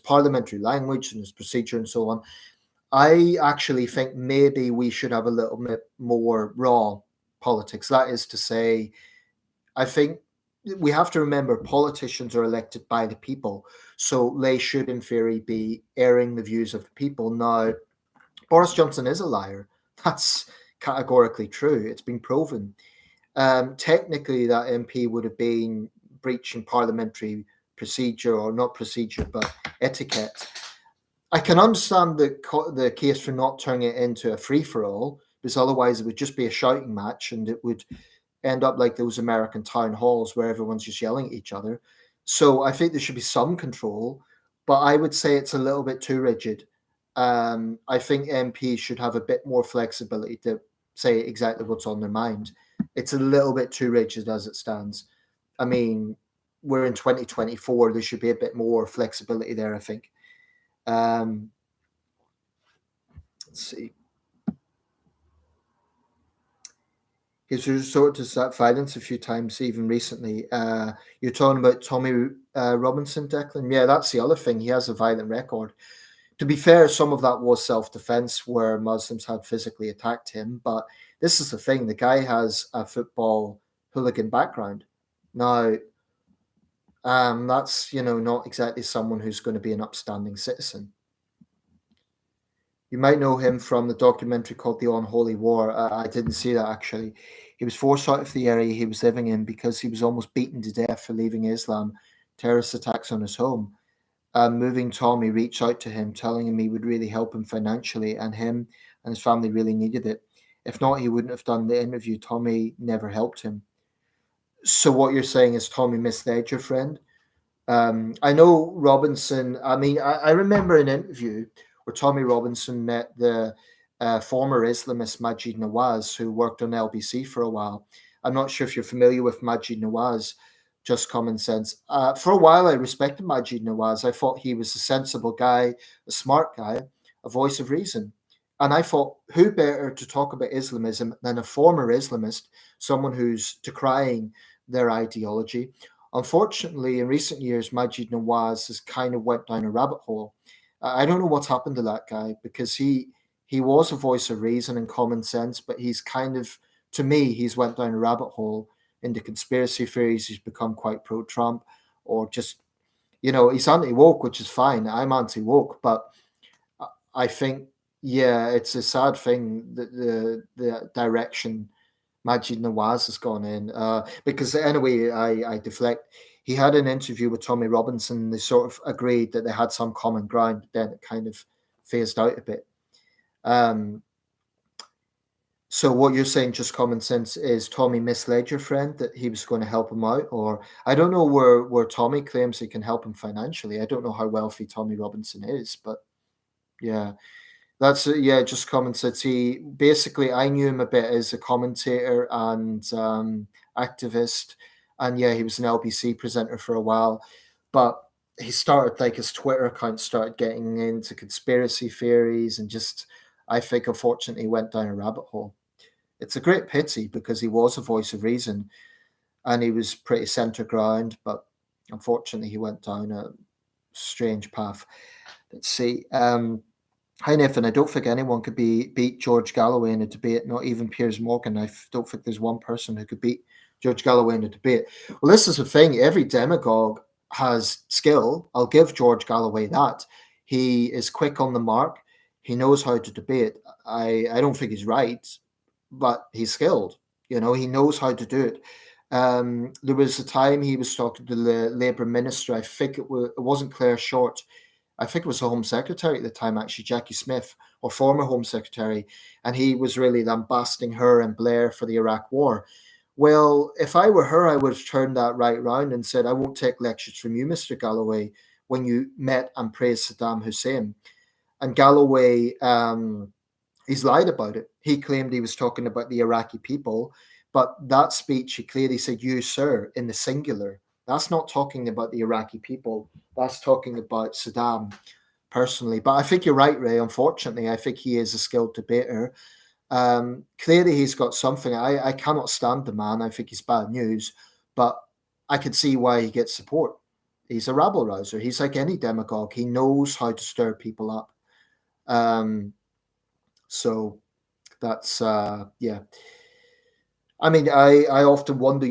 parliamentary language and there's procedure and so on. I actually think maybe we should have a little bit more raw politics. That is to say, I think we have to remember politicians are elected by the people, so they should, in theory, be airing the views of the people. Now, Boris Johnson is a liar. That's categorically true. It's been proven. Technically, that MP would have been breaching parliamentary procedure, or not procedure, but etiquette. I can understand the case for not turning it into a free for all, because otherwise it would just be a shouting match, and it would end up like those American town halls where everyone's just yelling at each other. So I think there should be some control, but I would say it's a little bit too rigid. I think MPs should have a bit more flexibility to say exactly what's on their mind. It's a little bit too rigid as it stands. I mean, we're in 2024. There should be a bit more flexibility there, I think. Um, let's see. He's resorted to that violence a few times, even recently. You're talking about Tommy Robinson, Declan? Yeah, that's the other thing. He has a violent record. To be fair, some of that was self-defense where Muslims had physically attacked him. But this is the thing. The guy has a football hooligan background. Now, that's, not exactly someone who's going to be an upstanding citizen. You might know him from the documentary called The Unholy War. I didn't see that, actually. He was forced out of the area he was living in because he was almost beaten to death for leaving Islam. Terrorist attacks on his home. Moving Tommy reached out to him, telling him he would really help him financially, and him and his family really needed it. If not, he wouldn't have done the interview. Tommy never helped him. So what you're saying is Tommy misled your friend? I know Robinson. I mean, I remember an interview where Tommy Robinson met the former Islamist Majid Nawaz, who worked on LBC for a while. I'm not sure if you're familiar with Majid Nawaz, just common sense. For a while, I respected Majid Nawaz. I thought he was a sensible guy, a smart guy, a voice of reason. And I thought, who better to talk about Islamism than a former Islamist, someone who's decrying their ideology? Unfortunately, in recent years, Majid Nawaz has kind of went down a rabbit hole. I don't know what's happened to that guy because he was a voice of reason and common sense, but he's kind of, to me, he's went down a rabbit hole into conspiracy theories. He's become quite pro-Trump, or just, he's anti-woke, which is fine. I'm anti-woke, but I think, yeah, it's a sad thing that the direction Majid Nawaz has gone in. Because anyway, I deflect. He had an interview with Tommy Robinson. They sort of agreed that they had some common ground, but then it kind of phased out a bit. So what you're saying, just common sense, is Tommy misled your friend that he was going to help him out? Or I don't know where Tommy claims he can help him financially. I don't know how wealthy Tommy Robinson is, but yeah. That's it. Yeah, just commented. He basically, I knew him a bit as a commentator and activist, and yeah, he was an LBC presenter for a while, but he started like his Twitter account started getting into conspiracy theories and just, I think, unfortunately, went down a rabbit hole. It's a great pity because he was a voice of reason and he was pretty centre ground, but unfortunately, he went down a strange path. Let's see. Hi, Nathan. I don't think anyone could beat George Galloway in a debate, not even Piers Morgan. Don't think there's one person who could beat George Galloway in a debate. Well, this is the thing. Every demagogue has skill. I'll give George Galloway that. He is quick on the mark. He knows how to debate. I don't think he's right, but he's skilled. He knows how to do it. There was a time he was talking to the Labour minister. I think it wasn't Claire Short. I think it was the Home Secretary at the time, actually, Jackie Smith, or former Home Secretary, and he was really lambasting her and Blair for the Iraq War. Well, if I were her, I would have turned that right round and said, I won't take lectures from you, Mr. Galloway, when you met and praised Saddam Hussein. And Galloway, he's lied about it. He claimed he was talking about the Iraqi people, but that speech, he clearly said, you, sir, in the singular. That's not talking about the Iraqi people. That's talking about Saddam personally. But I think you're right, Ray. Unfortunately, I think he is a skilled debater. Clearly, he's got something. I cannot stand the man. I think he's bad news, but I can see why he gets support. He's a rabble rouser. He's like any demagogue. He knows how to stir people up. So that's yeah. I mean, I often wonder,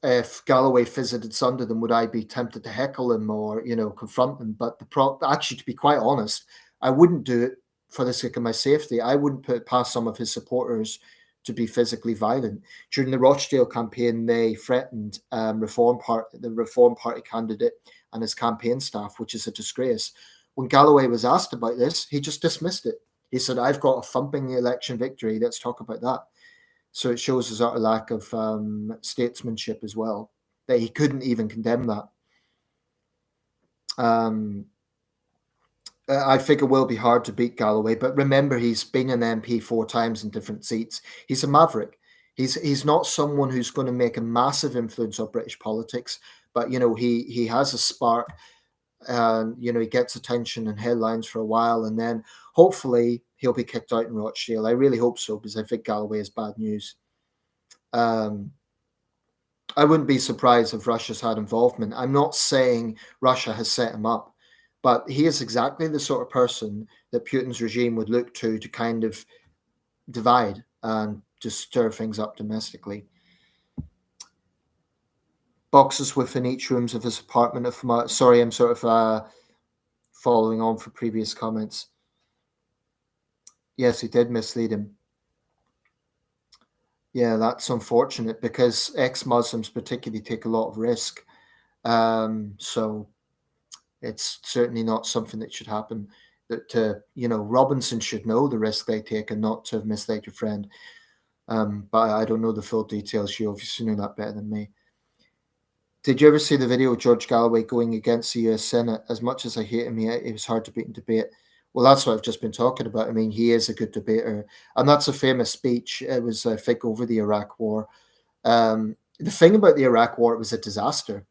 if Galloway visited Sunderland, would I be tempted to heckle him or confront him? But actually, to be quite honest, I wouldn't do it for the sake of my safety. I wouldn't put it past some of his supporters to be physically violent. During the Rochdale campaign, they threatened the Reform Party candidate and his campaign staff, which is a disgrace. When Galloway was asked about this, he just dismissed it. He said, "I've got a thumping election victory. Let's talk about that." So it shows his utter lack of statesmanship as well, that he couldn't even condemn that. I think it will be hard to beat Galloway, but remember, he's been an MP 4 times in different seats. He's a maverick. He's not someone who's going to make a massive influence on British politics, but he has a spark, and he gets attention and headlines for a while, and then hopefully he'll be kicked out in Rochdale. I really hope so, because I think Galloway is bad news. I wouldn't be surprised if Russia's had involvement. I'm not saying Russia has set him up, but he is exactly the sort of person that Putin's regime would look to kind of divide and just stir things up domestically. Boxes within each rooms of his apartment. Sorry, I'm sort of following on for previous comments. Yes, he did mislead him. Yeah, that's unfortunate because ex-Muslims particularly take a lot of risk. So it's certainly not something that should happen. That Robinson should know the risk they take and not to have misled your friend. But I don't know the full details. You obviously know that better than me. Did you ever see the video of George Galloway going against the US Senate? As much as I hate him, it was hard to beat in debate. Well, that's what I've just been talking about. I mean, he is a good debater. And that's a famous speech. It was, I think, over the Iraq War. The thing about the Iraq War, it was a disaster.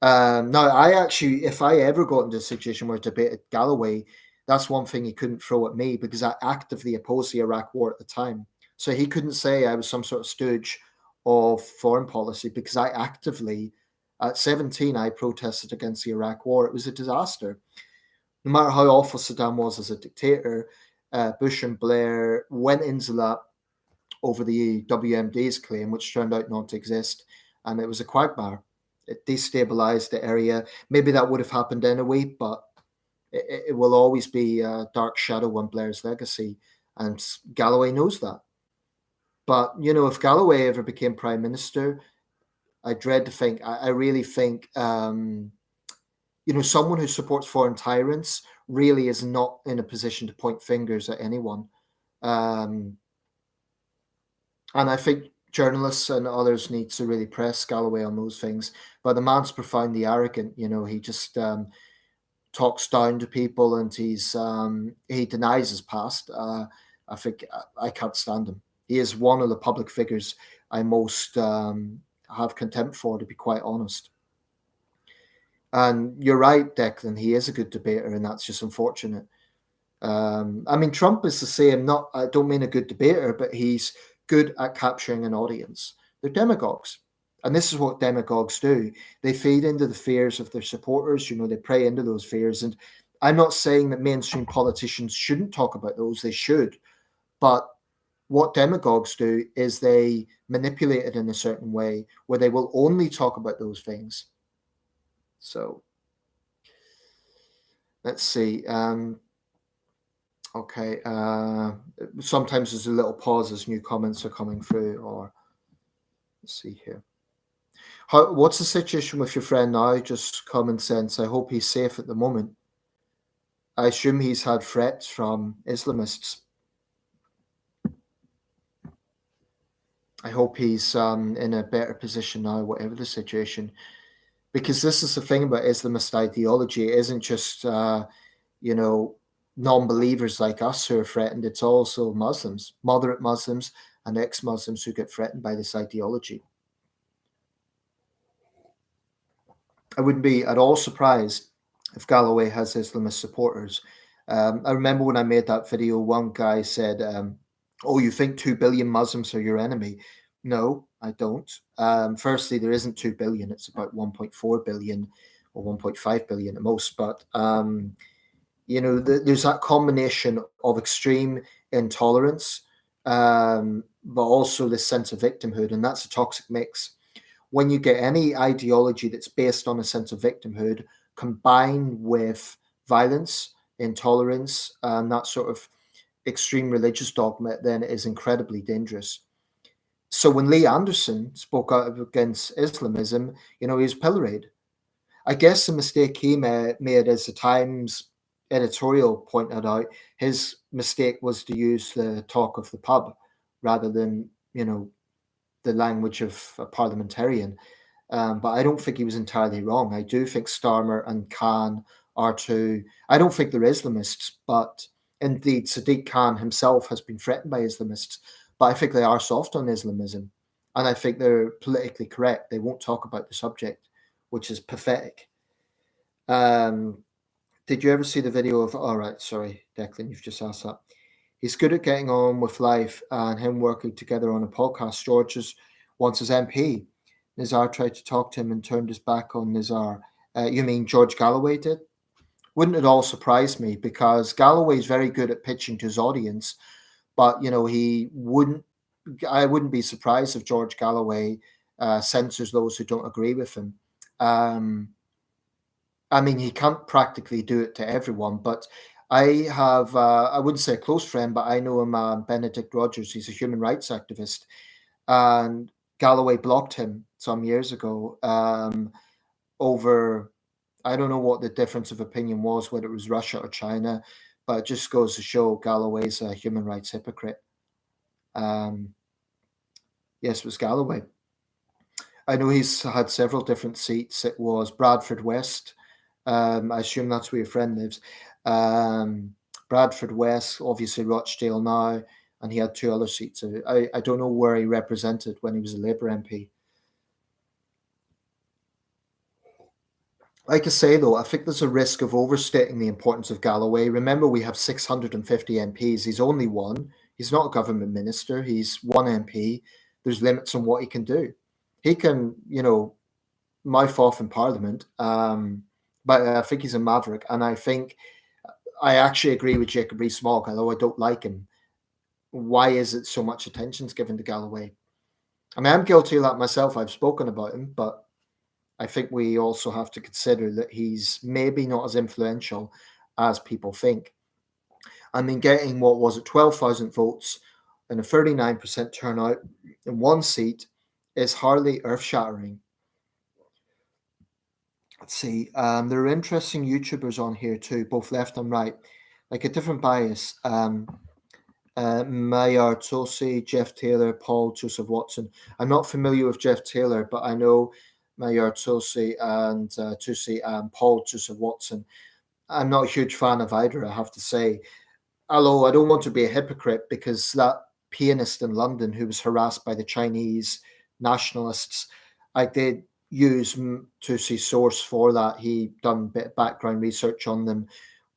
Now, if I ever got into a situation where I debated Galloway, that's one thing he couldn't throw at me because I actively opposed the Iraq War at the time. So he couldn't say I was some sort of stooge of foreign policy because I actively, at 17, I protested against the Iraq War. It was a disaster. No matter how awful Saddam was as a dictator, Bush and Blair went into that over the WMD's claim, which turned out not to exist, and it was a quagmire. It destabilized the area. Maybe that would have happened anyway, but it will always be a dark shadow on Blair's legacy, and Galloway knows that. But if Galloway ever became prime minister, I dread to think. I really think someone who supports foreign tyrants really is not in a position to point fingers at anyone. And I think journalists and others need to really press Galloway on those things. But the man's profoundly arrogant. He just talks down to people and he denies his past. I think I can't stand him. He is one of the public figures I most have contempt for, to be quite honest. And you're right, Declan. He is a good debater, and that's just unfortunate. I mean, Trump is the same. Not, I don't mean a good debater, but he's good at capturing an audience. They're demagogues, and this is what demagogues do. They feed into the fears of their supporters. You know, they prey into those fears. And I'm not saying that mainstream politicians shouldn't talk about those. They should, but what demagogues do is they manipulate it in a certain way where they will only talk about those things. So let's see. Okay. Sometimes there's a little pause as new comments are coming through, or let's see here. What's the situation with your friend now? Just common sense. I hope he's safe at the moment. I assume he's had threats from Islamists. I hope he's in a better position now, whatever the situation. Because this is the thing about Islamist ideology. It isn't just, you know, non-believers like us who are threatened. It's also Muslims, moderate Muslims and ex-Muslims who get threatened by this ideology. I wouldn't be at all surprised if Galloway has Islamist supporters. I remember when I made that video, one guy said, oh, you think 2 billion Muslims are your enemy? No, I don't. Firstly, there isn't 2 billion. It's about 1.4 billion or 1.5 billion at most. But, you know, there's that combination of extreme intolerance, but also this sense of victimhood. And that's a toxic mix. When you get any ideology that's based on a sense of victimhood combined with violence, intolerance, and that sort of extreme religious dogma, then it is incredibly dangerous. So when Lee Anderson spoke out against Islamism, you know, he was pilloried. I guess the mistake he made, as the Times editorial pointed out, his mistake was to use the talk of the pub rather than, you know, the language of a parliamentarian. But I don't think he was entirely wrong. I do think Starmer and Khan are two. I don't think they're Islamists, but indeed Sadiq Khan himself has been threatened by Islamists. But I think they are soft on Islamism, and I think they're politically correct. They won't talk about the subject, which is pathetic. Did you ever see the video of? All right, sorry, Declan, you've just asked that. He's good at getting on with life and him working together on a podcast. George is once his MP. Nizar tried to talk to him and turned his back on Nizar. You mean George Galloway did? Wouldn't it all surprise me, because Galloway is very good at pitching to his audience, but you know he wouldn't. I wouldn't be surprised if George Galloway censors those who don't agree with him. I mean, he can't practically do it to everyone, but I have, I wouldn't say a close friend, but I know him, Benedict Rogers. He's a human rights activist. And Galloway blocked him some years ago over, I don't know what the difference of opinion was, whether it was Russia or China, but it just goes to show Galloway's a human rights hypocrite. Yes, it was Galloway. I know he's had several different seats. It was Bradford West. I assume that's where your friend lives. Bradford West, obviously Rochdale now, and he had 2 other seats. I don't know where he represented when he was a Labour MP. Like I say, though, I think there's a risk of overstating the importance of Galloway. Remember, we have 650 MPs. He's only one. He's not a government minister. He's one MP. There's limits on what he can do. He can, you know, mouth off in Parliament, but I think he's a maverick. And I think I actually agree with Jacob Rees-Mogg, although I don't like him. Why is it so much attention's given to Galloway? I mean, I'm guilty of that myself. I've spoken about him, but I think we also have to consider that he's maybe not as influential as people think. I mean, getting, what was it, 12,000 votes and a 39% turnout in one seat is hardly earth-shattering. Let's see. There are interesting YouTubers on here too, both left and right, like a different bias. Mayar Tulsi, Jeff Taylor, Paul Joseph Watson. I'm not familiar with Jeff Taylor, but I know Mayar Tulsi and Tulsi and Paul Joseph Watson. I'm not a huge fan of either, I have to say. Although I don't want to be a hypocrite because that pianist in London who was harassed by the Chinese nationalists, I did use to see source for that. He done a bit of background research on them.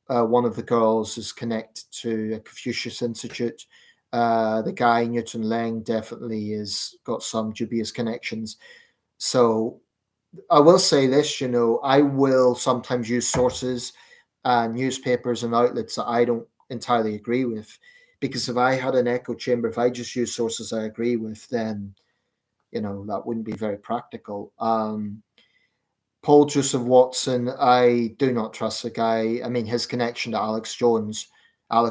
One of the girls is connected to a Confucius Institute. The guy Newton Leng definitely has got some dubious connections. So I will say this, I will sometimes use sources, newspapers and outlets that I don't entirely agree with. Because if I had an echo chamber, if I just use sources I agree with, then, that wouldn't be very practical. Paul Joseph Watson, I do not trust the guy. I mean, his connection to Alec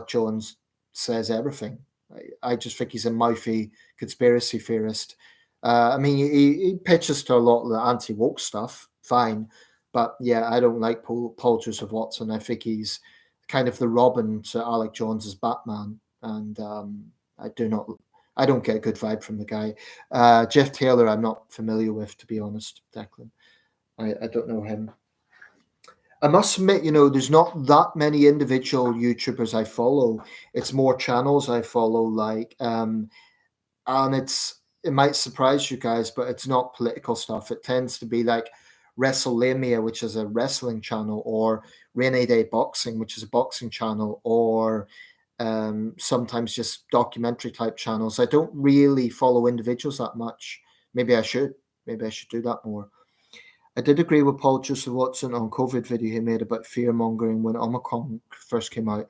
Jones says everything. I just think he's a mouthy conspiracy theorist. I mean, he pitches to a lot of the anti woke stuff, fine. But yeah, I don't like Paul Joseph Watson. I think he's kind of the Robin to Alec Jones's Batman. And I don't get a good vibe from the guy. Jeff Taylor, I'm not familiar with, to be honest, Declan. I don't know him. I must admit, there's not that many individual YouTubers I follow. It's more channels I follow, and it might surprise you guys, but it's not political stuff. It tends to be like WrestleLamia, which is a wrestling channel, or Rainy Day Boxing, which is a boxing channel, or sometimes just documentary type channels. I don't really follow individuals that much. Maybe I should. Maybe I should do that more. I did agree with Paul Joseph Watson on COVID video he made about fear mongering when Omicron first came out.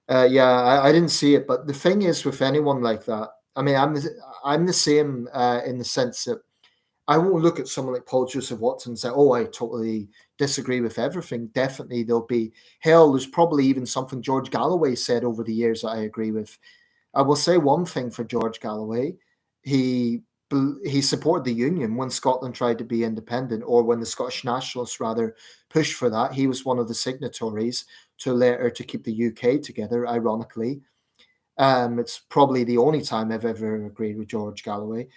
Yeah, I didn't see it, but the thing is with anyone like that, I mean, I'm the same in the sense that I won't look at someone like Paul Joseph Watson and say, "Oh, I totally disagree with everything." Definitely, there'll be hell. There's probably even something George Galloway said over the years that I agree with. I will say one thing for George Galloway. He he supported the Union when Scotland tried to be independent, or when the Scottish Nationalists rather pushed for that. He was one of the signatories to a letter to keep the UK together. Ironically, it's probably the only time I've ever agreed with George Galloway,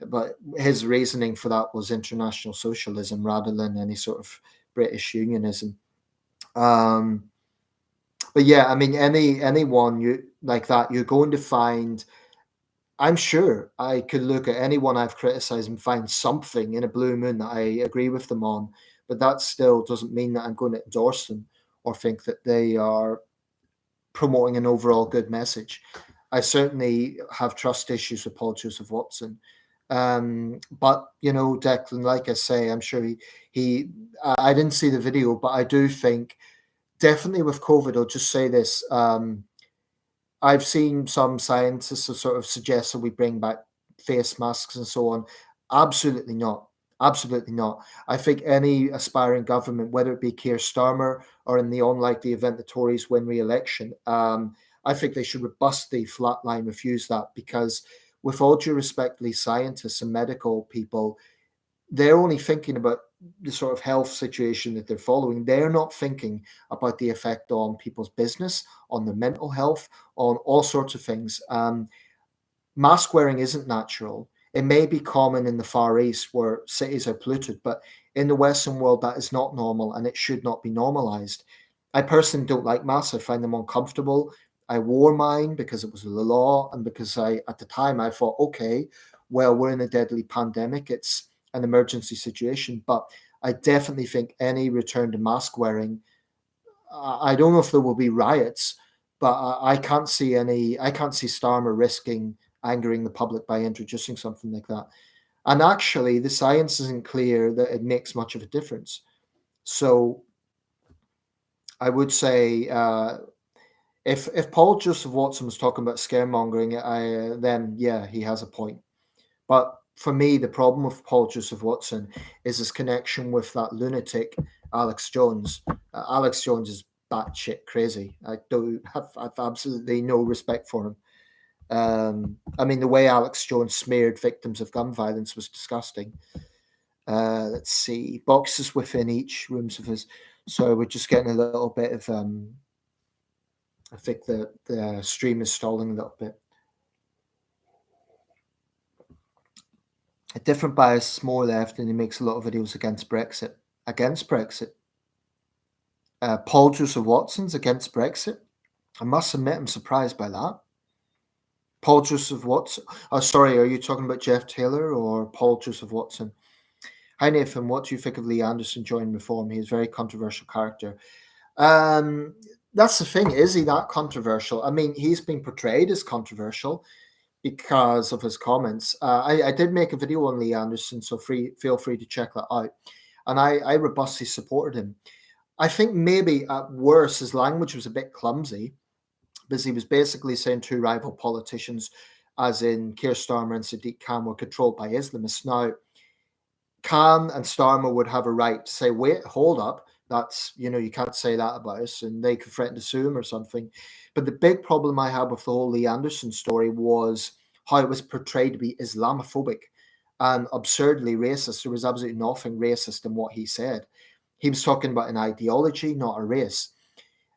but his reasoning for that was international socialism rather than any sort of British unionism. Um, but yeah, I mean, anyone you like that, you're going to find. I'm sure I could look at anyone I've criticized and find something in a blue moon that I agree with them on, but that still doesn't mean that I'm going to endorse them or think that they are promoting an overall good message. I certainly have trust issues with Paul Joseph Watson. But Declan, like I say, I'm sure he I didn't see the video, but I do think definitely with COVID, I'll just say this. I've seen some scientists have sort of suggested we bring back face masks and so on. Absolutely not. Absolutely not. I think any aspiring government, whether it be Keir Starmer or in the unlikely event the Tories win re-election, I think they should robustly flatline refuse that because, with all due respect to these scientists and medical people, they're only thinking about the sort of health situation that they're following. They're not thinking about the effect on people's business, on their mental health, on all sorts of things. Mask wearing isn't natural. It may be common in the Far East where cities are polluted, but in the Western world, that is not normal and it should not be normalized. I personally don't like masks. I find them uncomfortable. I wore mine because it was the law and because at the time, I thought, okay, well, we're in a deadly pandemic. It's an emergency situation. But I definitely think any return to mask wearing, I don't know if there will be riots, but I can't see any. I can't see Starmer risking angering the public by introducing something like that. And actually, the science isn't clear that it makes much of a difference. So I would say if Paul Joseph Watson was talking about scaremongering, then yeah, he has a point. But for me, the problem with Paul Joseph Watson is his connection with that lunatic Alex Jones. Alex Jones is batshit crazy. I've absolutely no respect for him. I mean, the way Alex Jones smeared victims of gun violence was disgusting. Let's see, boxes within each rooms of his. So we're just getting a little bit of. I think the stream is stalling a little bit. A different bias is more left, and he makes a lot of videos against Brexit. Against Brexit. Paul Joseph Watson's against Brexit. I must admit, I'm surprised by that. Paul Joseph Watson. Oh, sorry, are you talking about Jeff Taylor or Paul Joseph Watson? Hi, Nathan. What do you think of Lee Anderson joining Reform? He's a very controversial character. Um, that's the thing. Is he that controversial? I mean, he's been portrayed as controversial because of his comments. I did make a video on Lee Anderson, so feel free to check that out. And I robustly supported him. I think maybe at worst his language was a bit clumsy because he was basically saying two rival politicians, as in Keir Starmer and Sadiq Khan, were controlled by Islamists. Now, Khan and Starmer would have a right to say, wait, hold up. That's, you can't say that about us. And they could threaten to sue him or something. But the big problem I had with the whole Lee Anderson story was how it was portrayed to be Islamophobic and absurdly racist. There was absolutely nothing racist in what he said. He was talking about an ideology, not a race.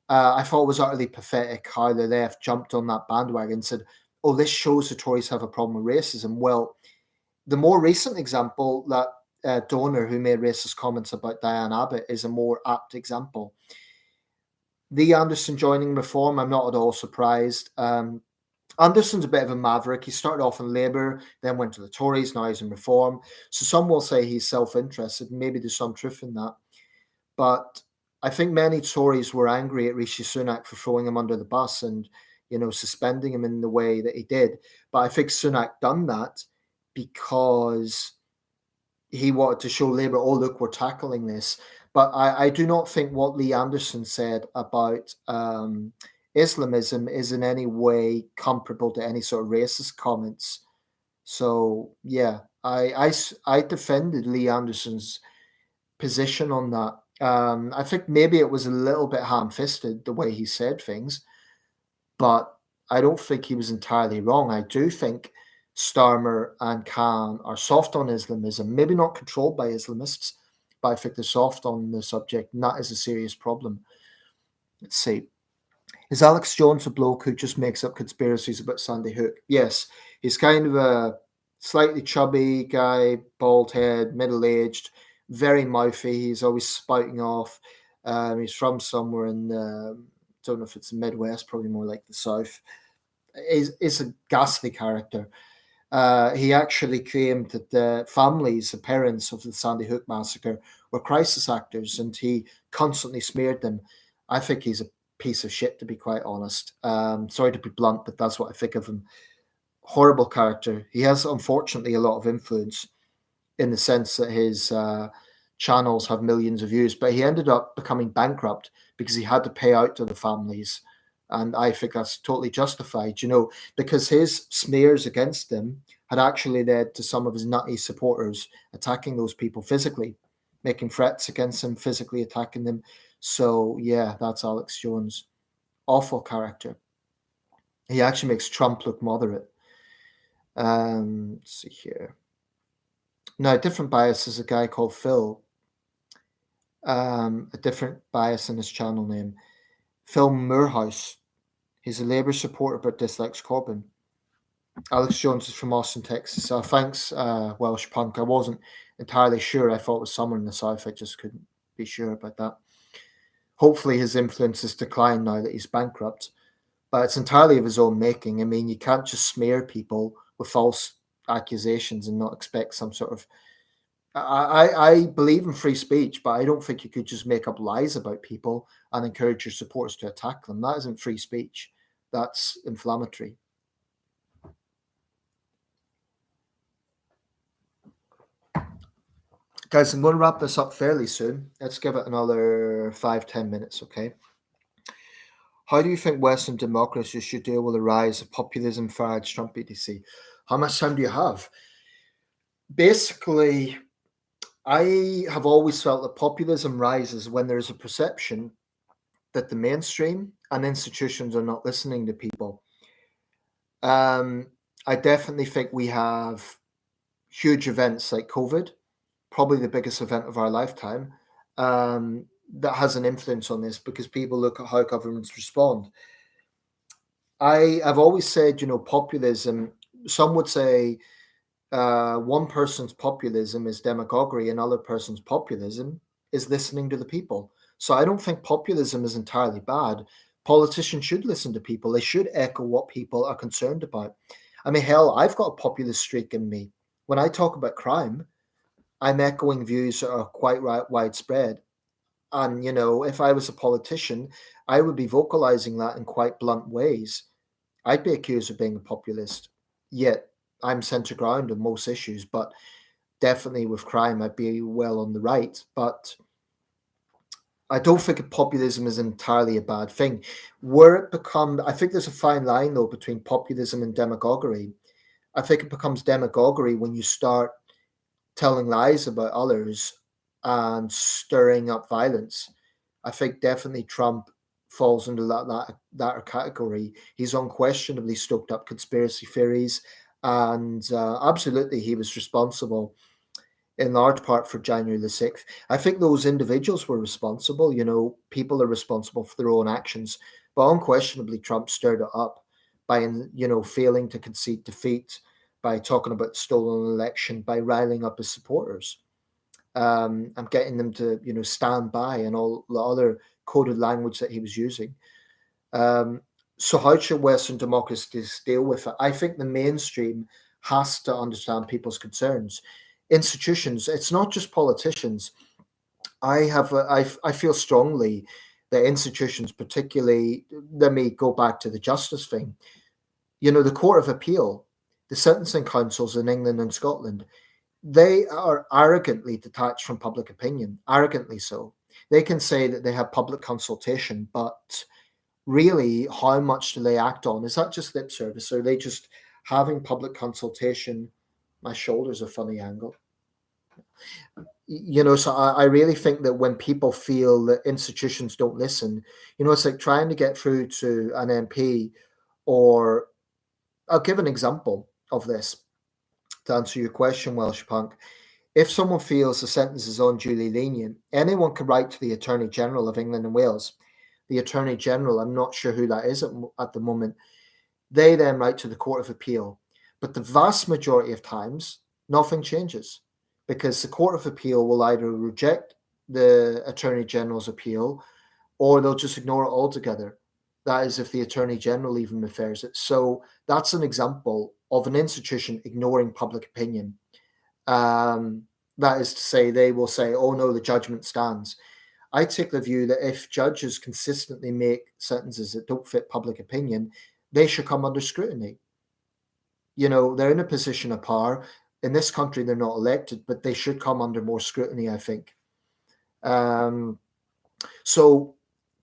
I thought it was utterly pathetic how the left jumped on that bandwagon and said, oh, this shows the Tories have a problem with racism. Well, the more recent example, that donor who made racist comments about Diane Abbott, is a more apt example. Lee Anderson joining Reform, I'm not at all surprised. Anderson's a bit of a maverick. He started off in Labour, then went to the Tories, now he's in Reform. So some will say he's self-interested, and maybe there's some truth in that. But I think many Tories were angry at Rishi Sunak for throwing him under the bus and, suspending him in the way that he did. But I think Sunak done that because he wanted to show Labour, oh, look, we're tackling this. But I do not think what Lee Anderson said about Islamism is in any way comparable to any sort of racist comments. So, yeah, I defended Lee Anderson's position on that. I think maybe it was a little bit ham-fisted the way he said things, but I don't think he was entirely wrong. I do think Starmer and Khan are soft on Islamism, maybe not controlled by Islamists, but I think they're soft on the subject, and that is a serious problem. Let's see. Is Alex Jones a bloke who just makes up conspiracies about Sandy Hook? Yes, he's kind of a slightly chubby guy, bald head, middle-aged, very mouthy. He's always spouting off. He's from somewhere in don't know if it's the Midwest, probably more like the South. Is a ghastly character. He actually claimed that the parents of the Sandy Hook massacre, were crisis actors, and he constantly smeared them. I think he's a piece of shit, to be quite honest. Sorry to be blunt, but that's what I think of him. Horrible character. He has, unfortunately, a lot of influence in the sense that his channels have millions of views, but he ended up becoming bankrupt because he had to pay out to the families. And I think that's totally justified, because his smears against them had actually led to some of his nutty supporters attacking those people physically, making threats against them, physically attacking them. So, yeah, that's Alex Jones. Awful character. He actually makes Trump look moderate. Let's see here. Now, a different bias is a guy called Phil. A different bias in his channel name. Phil Moorhouse. He's a Labour supporter but dislikes Corbyn. Alex Jones is from Austin, Texas. Thanks, Welsh Punk. I wasn't entirely sure. I thought it was somewhere in the South. I just couldn't be sure about that. Hopefully his influence has declined now that he's bankrupt. But it's entirely of his own making. I mean, you can't just smear people with false accusations and not expect some sort of... I believe in free speech, but I don't think you could just make up lies about people and encourage your supporters to attack them. That isn't free speech. That's inflammatory. Guys, I'm going to wrap this up fairly soon. Let's give it another 5-10 minutes, okay? How do you think Western democracies should deal with the rise of populism, Farage, Trump, etc.? How much time do you have? Basically, I have always felt that populism rises when there is a perception that the mainstream and institutions are not listening to people. I definitely think we have huge events like COVID, probably the biggest event of our lifetime, that has an influence on this because people look at how governments respond. I've always said, populism, some would say one person's populism is demagoguery, another person's populism is listening to the people. So I don't think populism is entirely bad. Politicians should listen to people. They should echo what people are concerned about. I mean, hell, I've got a populist streak in me. When I talk about crime, I'm echoing views that are quite widespread. And, if I was a politician, I would be vocalizing that in quite blunt ways. I'd be accused of being a populist. Yet I'm centre ground on most issues, but definitely with crime, I'd be well on the right. But I don't think populism is entirely a bad thing. I think there's a fine line though between populism and demagoguery. I think it becomes demagoguery when you start telling lies about others and stirring up violence. I think definitely Trump falls into that category. He's unquestionably stoked up conspiracy theories, and absolutely he was responsible in large part for January the 6th. I think those individuals were responsible. People are responsible for their own actions, but unquestionably Trump stirred it up by, failing to concede defeat, by talking about the stolen election, by riling up his supporters. I'm getting them to, stand by and all the other coded language that he was using. Um, so how should Western democracies deal with it? I think the mainstream has to understand people's concerns. Institutions, it's not just politicians. I feel strongly that institutions, particularly, let me go back to the justice thing. The Court of Appeal, the sentencing councils in England and Scotland, they are arrogantly detached from public opinion, arrogantly so. They can say that they have public consultation, but really, how much do they act on? Is that just lip service? Or are they just having public consultation? My shoulder's a funny angle. So I really think that when people feel that institutions don't listen, it's like trying to get through to an MP, or I'll give an example of this to answer your question, Welsh Punk. If someone feels the sentence is unduly lenient, anyone can write to the Attorney General of England and Wales. The Attorney General, I'm not sure who that is at the moment, they then write to the Court of Appeal. But the vast majority of times, nothing changes because the Court of Appeal will either reject the Attorney General's appeal or they'll just ignore it altogether. That is, if the Attorney General even refers it. So that's an example of an institution ignoring public opinion. That is to say, they will say, oh no, the judgment stands. I take the view that if judges consistently make sentences that don't fit public opinion, they should come under scrutiny. They're in a position of power. In this country, they're not elected, but they should come under more scrutiny, I think. So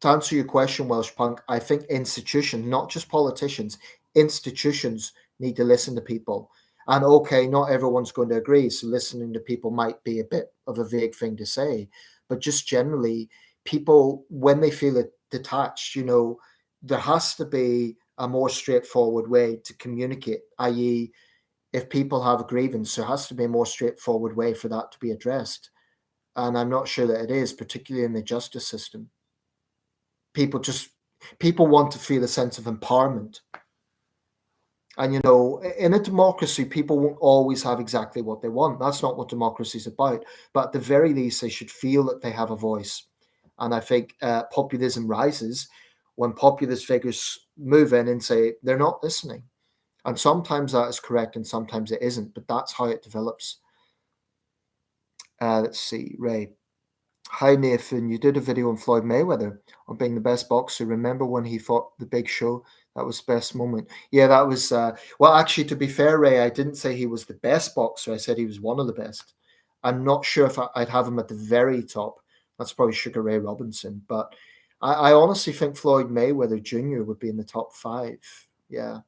to answer your question, Welsh Punk, I think institutions, not just politicians, institutions need to listen to people. And okay, not everyone's going to agree. So listening to people might be a bit of a vague thing to say. But just generally, people, when they feel detached, there has to be a more straightforward way to communicate, i.e., if people have a grievance, there has to be a more straightforward way for that to be addressed. And I'm not sure that it is, particularly in the justice system. People want to feel a sense of empowerment. And in a democracy, people won't always have exactly what they want. That's not what democracy is about. But at the very least, they should feel that they have a voice. And I think populism rises when populist figures move in and say they're not listening. And sometimes that is correct and sometimes it isn't. But that's how it develops. Let's see, Ray. Hi Nathan, you did a video on Floyd Mayweather on being the best boxer. Remember when he fought the Big Show? That was the best moment. Yeah, that was well, actually, to be fair, Ray, I didn't say he was the best boxer. I said he was one of the best. I'm not sure if I'd have him at the very top. That's probably Sugar Ray Robinson, but I honestly think Floyd Mayweather Jr. would be in the top 5. Yeah,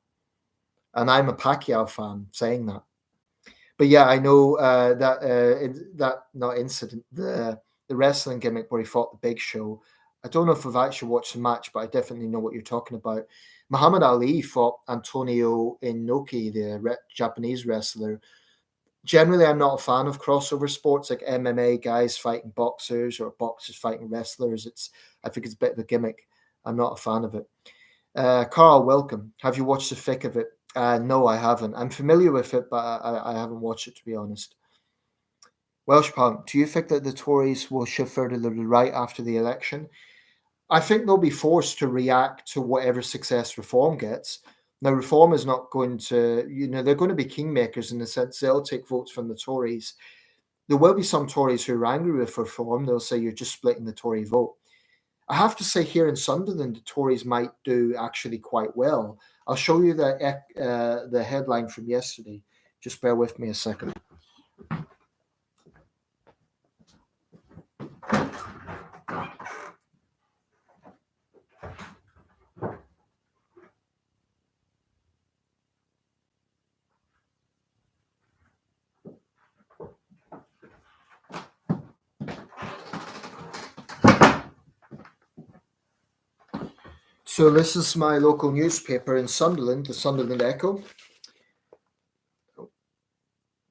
and I'm a Pacquiao fan saying that. But yeah, I know that not incident, the wrestling gimmick where he fought the Big Show. I don't know if I've actually watched the match, but I definitely know what you're talking about. Muhammad Ali fought Antonio Inoki, the Japanese wrestler. Generally, I'm not a fan of crossover sports like MMA guys fighting boxers or boxers fighting wrestlers. I think it's a bit of a gimmick. I'm not a fan of it. Carl, welcome. Have you watched the thick of it? No, I haven't. I'm familiar with it, but I haven't watched it, to be honest. Welsh Punk, do you think that the Tories will shift further to the right after the election? I think they'll be forced to react to whatever success reform gets. Now, reform is not going to, they're going to be kingmakers in the sense they'll take votes from the Tories. There will be some Tories who are angry with reform. They'll say you're just splitting the Tory vote. I have to say, here in Sunderland, the Tories might do actually quite well. I'll show you the headline from yesterday. Just bear with me a second. So this is my local newspaper in Sunderland, the Sunderland Echo.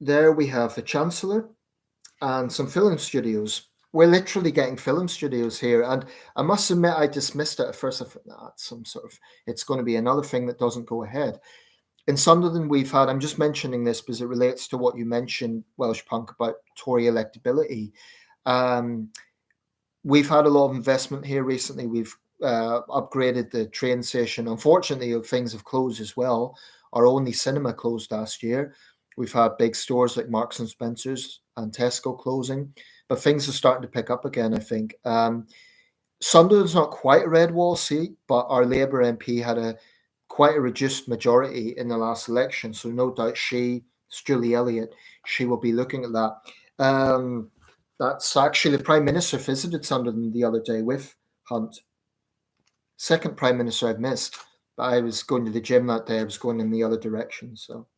There we have the Chancellor and some film studios. We're literally getting film studios here, and I must admit I dismissed it at first. I thought, nah, it's some sort of, it's going to be another thing that doesn't go ahead. In Sunderland, we've had, I'm just mentioning this because it relates to what you mentioned, Welsh Punk, about Tory electability. Um, we've had a lot of investment here recently. We've upgraded the train station. Unfortunately, things have closed as well. Our only cinema closed last year. We've had big stores like Marks and Spencer's and Tesco closing, but things are starting to pick up again, I think. Sunderland's not quite a red wall seat, but our Labour MP had quite a reduced majority in the last election, so no doubt it's Julie Elliott, she will be looking at that. That's actually the Prime Minister visited Sunderland the other day with Hunt. Second Prime Minister I've missed, but I was going to the gym that day. I was going in the other direction, so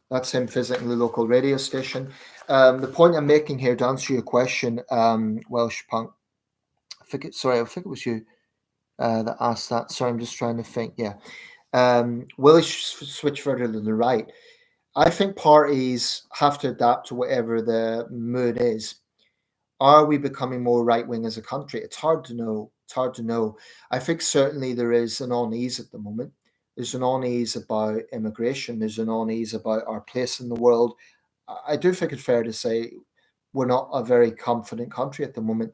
that's him visiting the local radio station. The point I'm making here, to answer your question, Welsh Punk, I think it was you that asked that. Sorry, I'm just trying to think. Yeah. Will it switch further to the right? I think parties have to adapt to whatever the mood is. Are we becoming more right wing as a country? It's hard to know. It's hard to know. I think certainly there is an unease at the moment. There's an unease about immigration. There's an unease about our place in the world. I do think it's fair to say we're not a very confident country at the moment.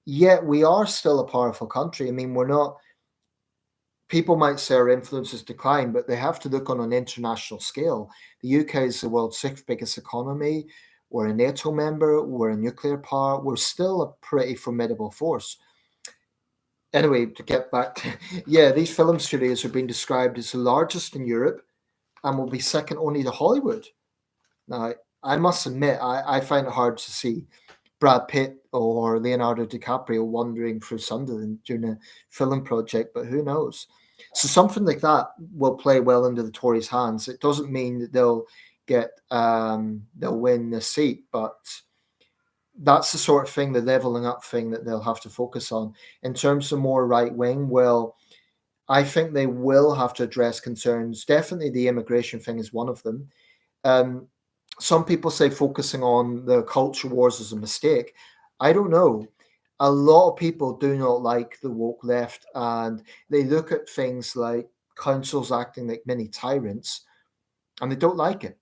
Yet we are still a powerful country. I mean, we're not, people might say our influence has declined, but they have to look on an international scale. The UK is the world's sixth biggest economy. We're a NATO member. We're a nuclear power. We're still a pretty formidable force. Anyway, to get back to, yeah, these film studios are being described as the largest in Europe and will be second only to Hollywood. Now, I must admit, I find it hard to see Brad Pitt or Leonardo DiCaprio wandering through Sunderland during a film project, but who knows? So something like that will play well into the Tories' hands. It doesn't mean that they'll win the seat, but that's the sort of thing, the leveling up thing that they'll have to focus on. In terms of more right wing, well, I think they will have to address concerns. Definitely, the immigration thing is one of them. Um, some people say focusing on the culture wars is a mistake. I don't know. A lot of people do not like the woke left, and they look at things like councils acting like mini tyrants, and they don't like it.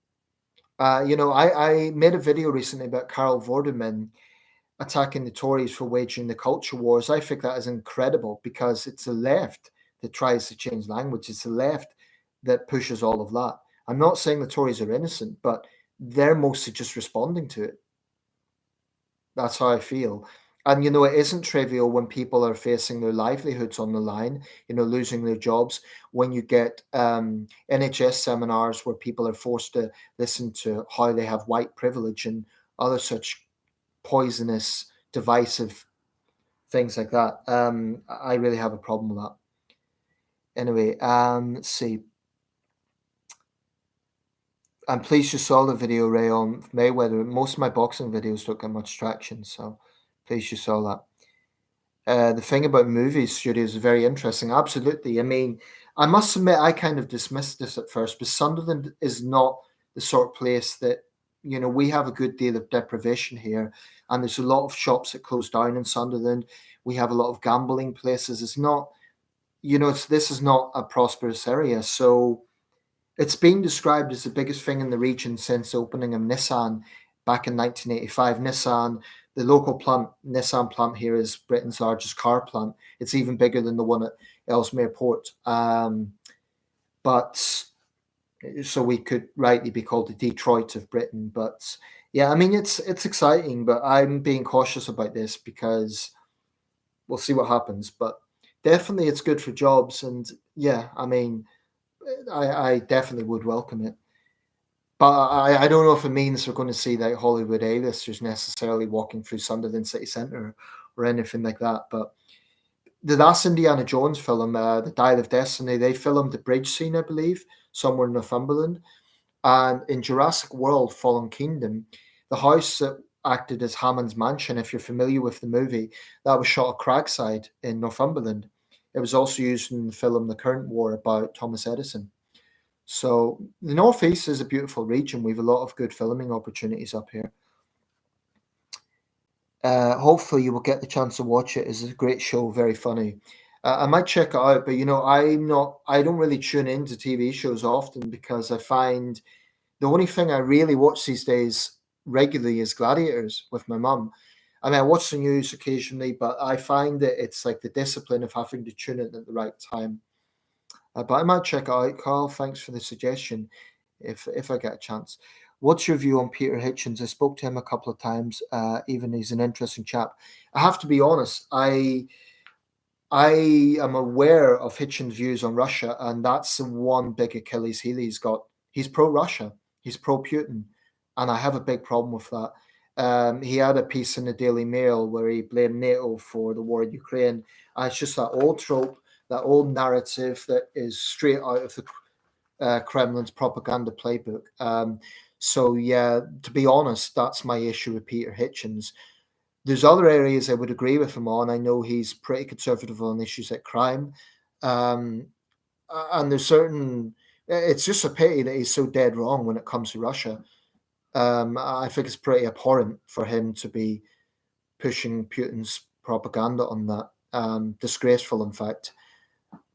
I made a video recently about Carol Vorderman attacking the Tories for waging the culture wars. I think that is incredible because it's the left that tries to change language. It's the left that pushes all of that. I'm not saying the Tories are innocent, but they're mostly just responding to it. That's how I feel. And it isn't trivial when people are facing their livelihoods on the line, losing their jobs. When you get NHS seminars where people are forced to listen to how they have white privilege and other such poisonous, divisive things like that. I really have a problem with that. Anyway, let's see. I'm pleased you saw the video, Ray, on Mayweather. Most of my boxing videos don't get much traction, so pleased you saw that. The thing about movie studios is very interesting. Absolutely. I mean, I must admit, I kind of dismissed this at first, but Sunderland is not the sort of place that, we have a good deal of deprivation here, and there's a lot of shops that close down in Sunderland. We have a lot of gambling places. It's not, this is not a prosperous area. So it's been described as the biggest thing in the region since the opening of Nissan back in 1985. Nissan, the local plant, Nissan plant here is Britain's largest car plant. It's even bigger than the one at Ellesmere Port. But so we could rightly be called the Detroit of Britain. But yeah, I mean it's exciting, but I'm being cautious about this because we'll see what happens. But definitely, it's good for jobs, and yeah, I mean, I definitely would welcome it. But I don't know if it means we're going to see like Hollywood A-listers necessarily walking through Sunderland City Centre or anything like that. But the last Indiana Jones film, The Dial of Destiny, they filmed the bridge scene, I believe, somewhere in Northumberland. And in Jurassic World Fallen Kingdom, the house that acted as Hammond's mansion, if you're familiar with the movie, that was shot at Cragside in Northumberland. It was also used in the film The Current War about Thomas Edison. So the Northeast is a beautiful region. We have a lot of good filming opportunities up here. Hopefully you will get the chance to watch it. It's a great show, very funny. I might check it out, but I don't really tune into TV shows often because I find the only thing I really watch these days regularly is Gladiators with my mum. I mean, I watch the news occasionally, but I find that it's like the discipline of having to tune it at the right time. But I might check it out, Carl. Thanks for the suggestion if I get a chance. What's your view on Peter Hitchens? I spoke to him a couple of times. Even he's an interesting chap. I have to be honest. I am aware of Hitchens' views on Russia, and that's the one big Achilles heel he's got. He's pro-Russia. He's pro-Putin, and I have a big problem with that. He had a piece in the Daily Mail where he blamed NATO for the war in Ukraine. And it's just that old trope, that old narrative that is straight out of the Kremlin's propaganda playbook. So yeah, to be honest, that's my issue with Peter Hitchens. There's other areas I would agree with him on. I know he's pretty conservative on issues like crime, um, and there's certain. It's just a pity that he's so dead wrong when it comes to Russia. I think it's pretty abhorrent for him to be pushing Putin's propaganda on that. Disgraceful, in fact.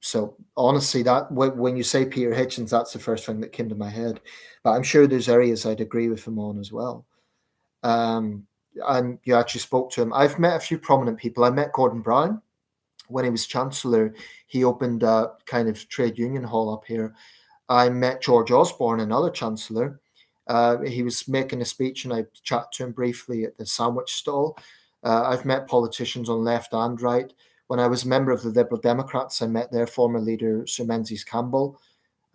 So honestly, that when you say Peter Hitchens, that's the first thing that came to my head. But I'm sure there's areas I'd agree with him on as well. Um, and you actually spoke to him. I've met a few prominent people. I met Gordon Brown when he was Chancellor. He opened a kind of trade union hall up here. I met George Osborne, another Chancellor. He was making a speech, and I chatted to him briefly at the sandwich stall. I've met politicians on left and right. When I was a member of the Liberal Democrats, I met their former leader, Sir Menzies Campbell.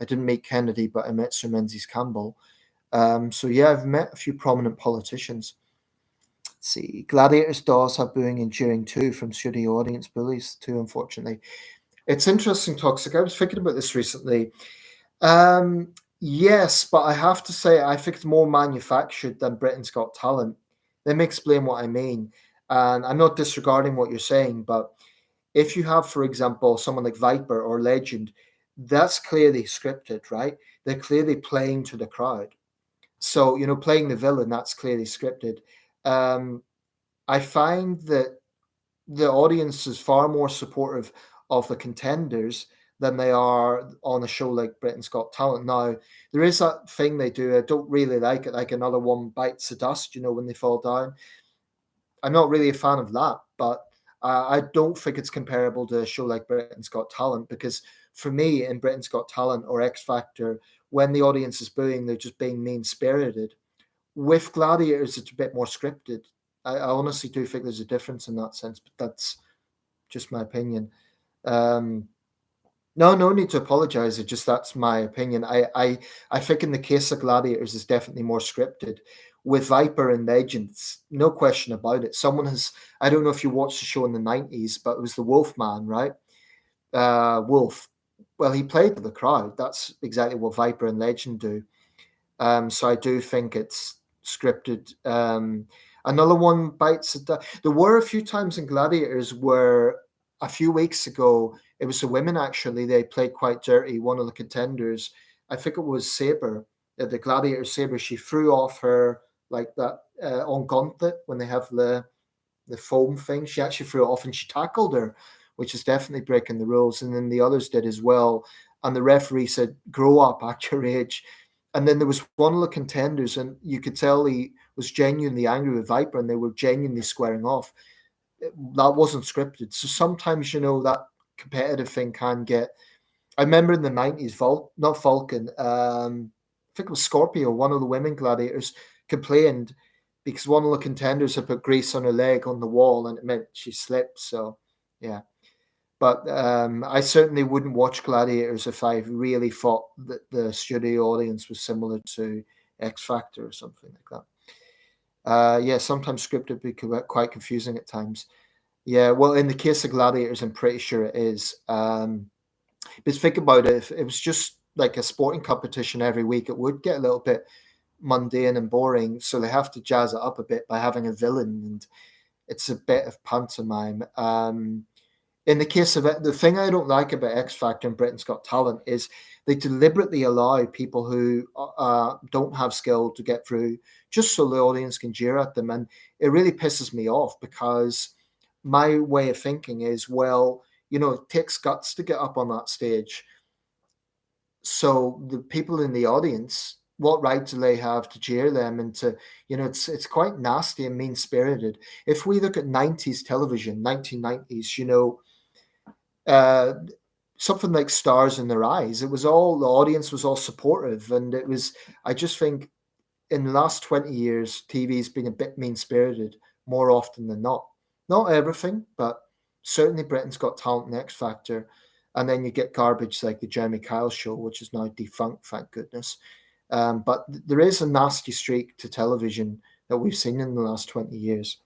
I didn't meet Kennedy, but I met Sir Menzies Campbell. So yeah, I've met a few prominent politicians. Let's see, Gladiators dolls have booing and cheering too from studio audience bullies too, unfortunately. It's interesting, Toxic. I was thinking about this recently. Yes, but I have to say I think it's more manufactured than Britain's Got Talent. Let me explain what I mean. And I'm not disregarding what you're saying, but if you have, for example, someone like Viper or Legend, that's clearly scripted, right? They're clearly playing to the crowd. So, playing the villain, that's clearly scripted. Um, I find that the audience is far more supportive of the contenders than they are on a show like Britain's Got Talent. Now, there is that thing they do. I don't really like it, like another one bites the dust, when they fall down. I'm not really a fan of that, but I don't think it's comparable to a show like Britain's Got Talent because for me, in Britain's Got Talent or X Factor, when the audience is booing, they're just being mean spirited. With Gladiators, it's a bit more scripted. I honestly do think there's a difference in that sense, but that's just my opinion. Um, no need to apologize. It's just that's my opinion. I think in the case of Gladiators, it's definitely more scripted. With Viper and Legends, no question about it. Someone has. I don't know if you watched the show in the '90s, but it was the Wolf Man, right? Wolf. Well, he played to the crowd. That's exactly what Viper and Legend do. So I do think it's scripted. Another one bites the dust. There were a few times in Gladiators where a few weeks ago it was the women actually. They played quite dirty. One of the contenders, I think it was Saber, the Gladiator Saber. She threw off her like that on Gauntlet when they have the foam thing. She actually threw it off and she tackled her, which is definitely breaking the rules. And then the others did as well. And the referee said, "Grow up, act your age." And then there was one of the contenders, and you could tell he was genuinely angry with Viper and they were genuinely squaring off. That wasn't scripted. So sometimes, that competitive thing can get. I remember in the 90s, not Vulcan, I think it was Scorpio, one of the women gladiators, complained because one of the contenders had put grease on her leg on the wall and it meant she slipped. So, yeah. But I certainly wouldn't watch Gladiators if I really thought that the studio audience was similar to X Factor or something like that. Yeah, sometimes scripted be quite confusing at times. Yeah, well, in the case of Gladiators, I'm pretty sure it is. But think about it, if it was just like a sporting competition every week, it would get a little bit mundane and boring. So they have to jazz it up a bit by having a villain, and it's a bit of pantomime. In the case of it, the thing I don't like about X Factor and Britain's Got Talent is they deliberately allow people who don't have skill to get through just so the audience can jeer at them. And it really pisses me off because my way of thinking is, well, it takes guts to get up on that stage. So the people in the audience, what right do they have to jeer them and to, it's quite nasty and mean spirited. If we look at 90s television, 1990s, uh, something like Stars in Their Eyes, it was all, the audience was all supportive. And it was, I just think in the last 20 years, TV's been a bit mean spirited more often than not. Not everything, but certainly Britain's Got Talent and X Factor. And then you get garbage like the Jeremy Kyle show, which is now defunct, thank goodness. But there is a nasty streak to television that we've seen in the last 20 years.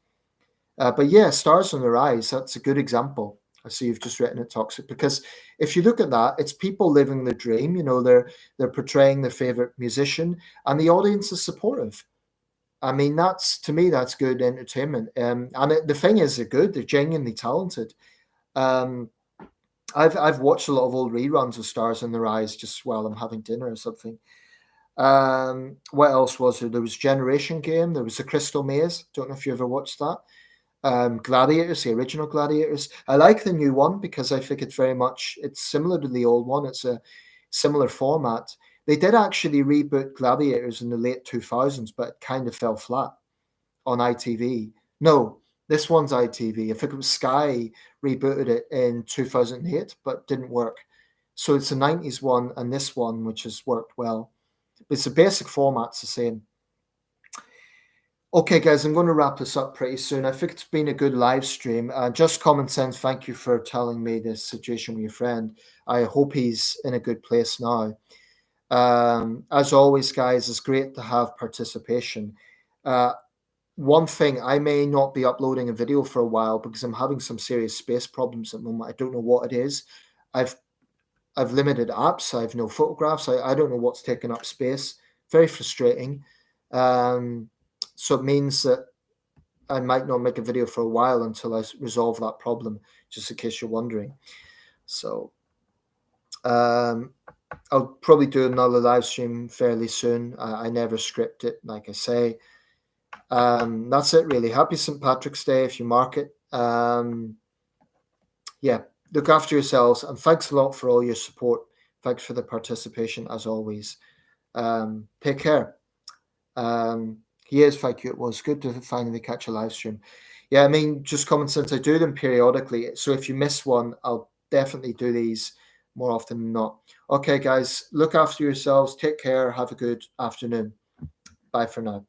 But yeah, Stars on the Rise, that's a good example. I see you've just written it, Toxic, because if you look at that, it's people living the dream. They're portraying their favorite musician, and the audience is supportive. I mean, to me, that's good entertainment. And the thing is, they're good. They're genuinely talented. Um, I've watched a lot of old reruns of Stars in the Rise just while I'm having dinner or something. What else was there? There was Generation Game. There was the Crystal Maze. Don't know if you ever watched that. Gladiators, the original Gladiators. I like the new one because I think it's similar to the old one. It's a similar format. They did actually reboot Gladiators in the late 2000s, but it kind of fell flat on ITV. No, this one's ITV. I think it was Sky rebooted it in 2008, but didn't work. So it's a 90s one and this one, which has worked well. It's the basic format's the same. Okay, guys, I'm going to wrap this up pretty soon. I think it's been a good live stream. Just Common Sense, thank you for telling me this situation with your friend. I hope he's in a good place now. As always, guys, it's great to have participation. One thing, I may not be uploading a video for a while because I'm having some serious space problems at the moment. I don't know what it is. I've limited apps. I have no photographs. I don't know what's taking up space. Very frustrating. So it means that I might not make a video for a while until I resolve that problem, just in case you're wondering. So I'll probably do another live stream fairly soon. I never script it, like I say. That's it, really. Happy St. Patrick's Day if you mark it. Yeah, look after yourselves, and thanks a lot for all your support. Thanks for the participation, as always. Take care. Yes, thank you. It was good to finally catch a live stream. Yeah, I mean, just Common Sense, I do them periodically. So if you miss one, I'll definitely do these more often than not. Okay, guys, look after yourselves. Take care. Have a good afternoon. Bye for now.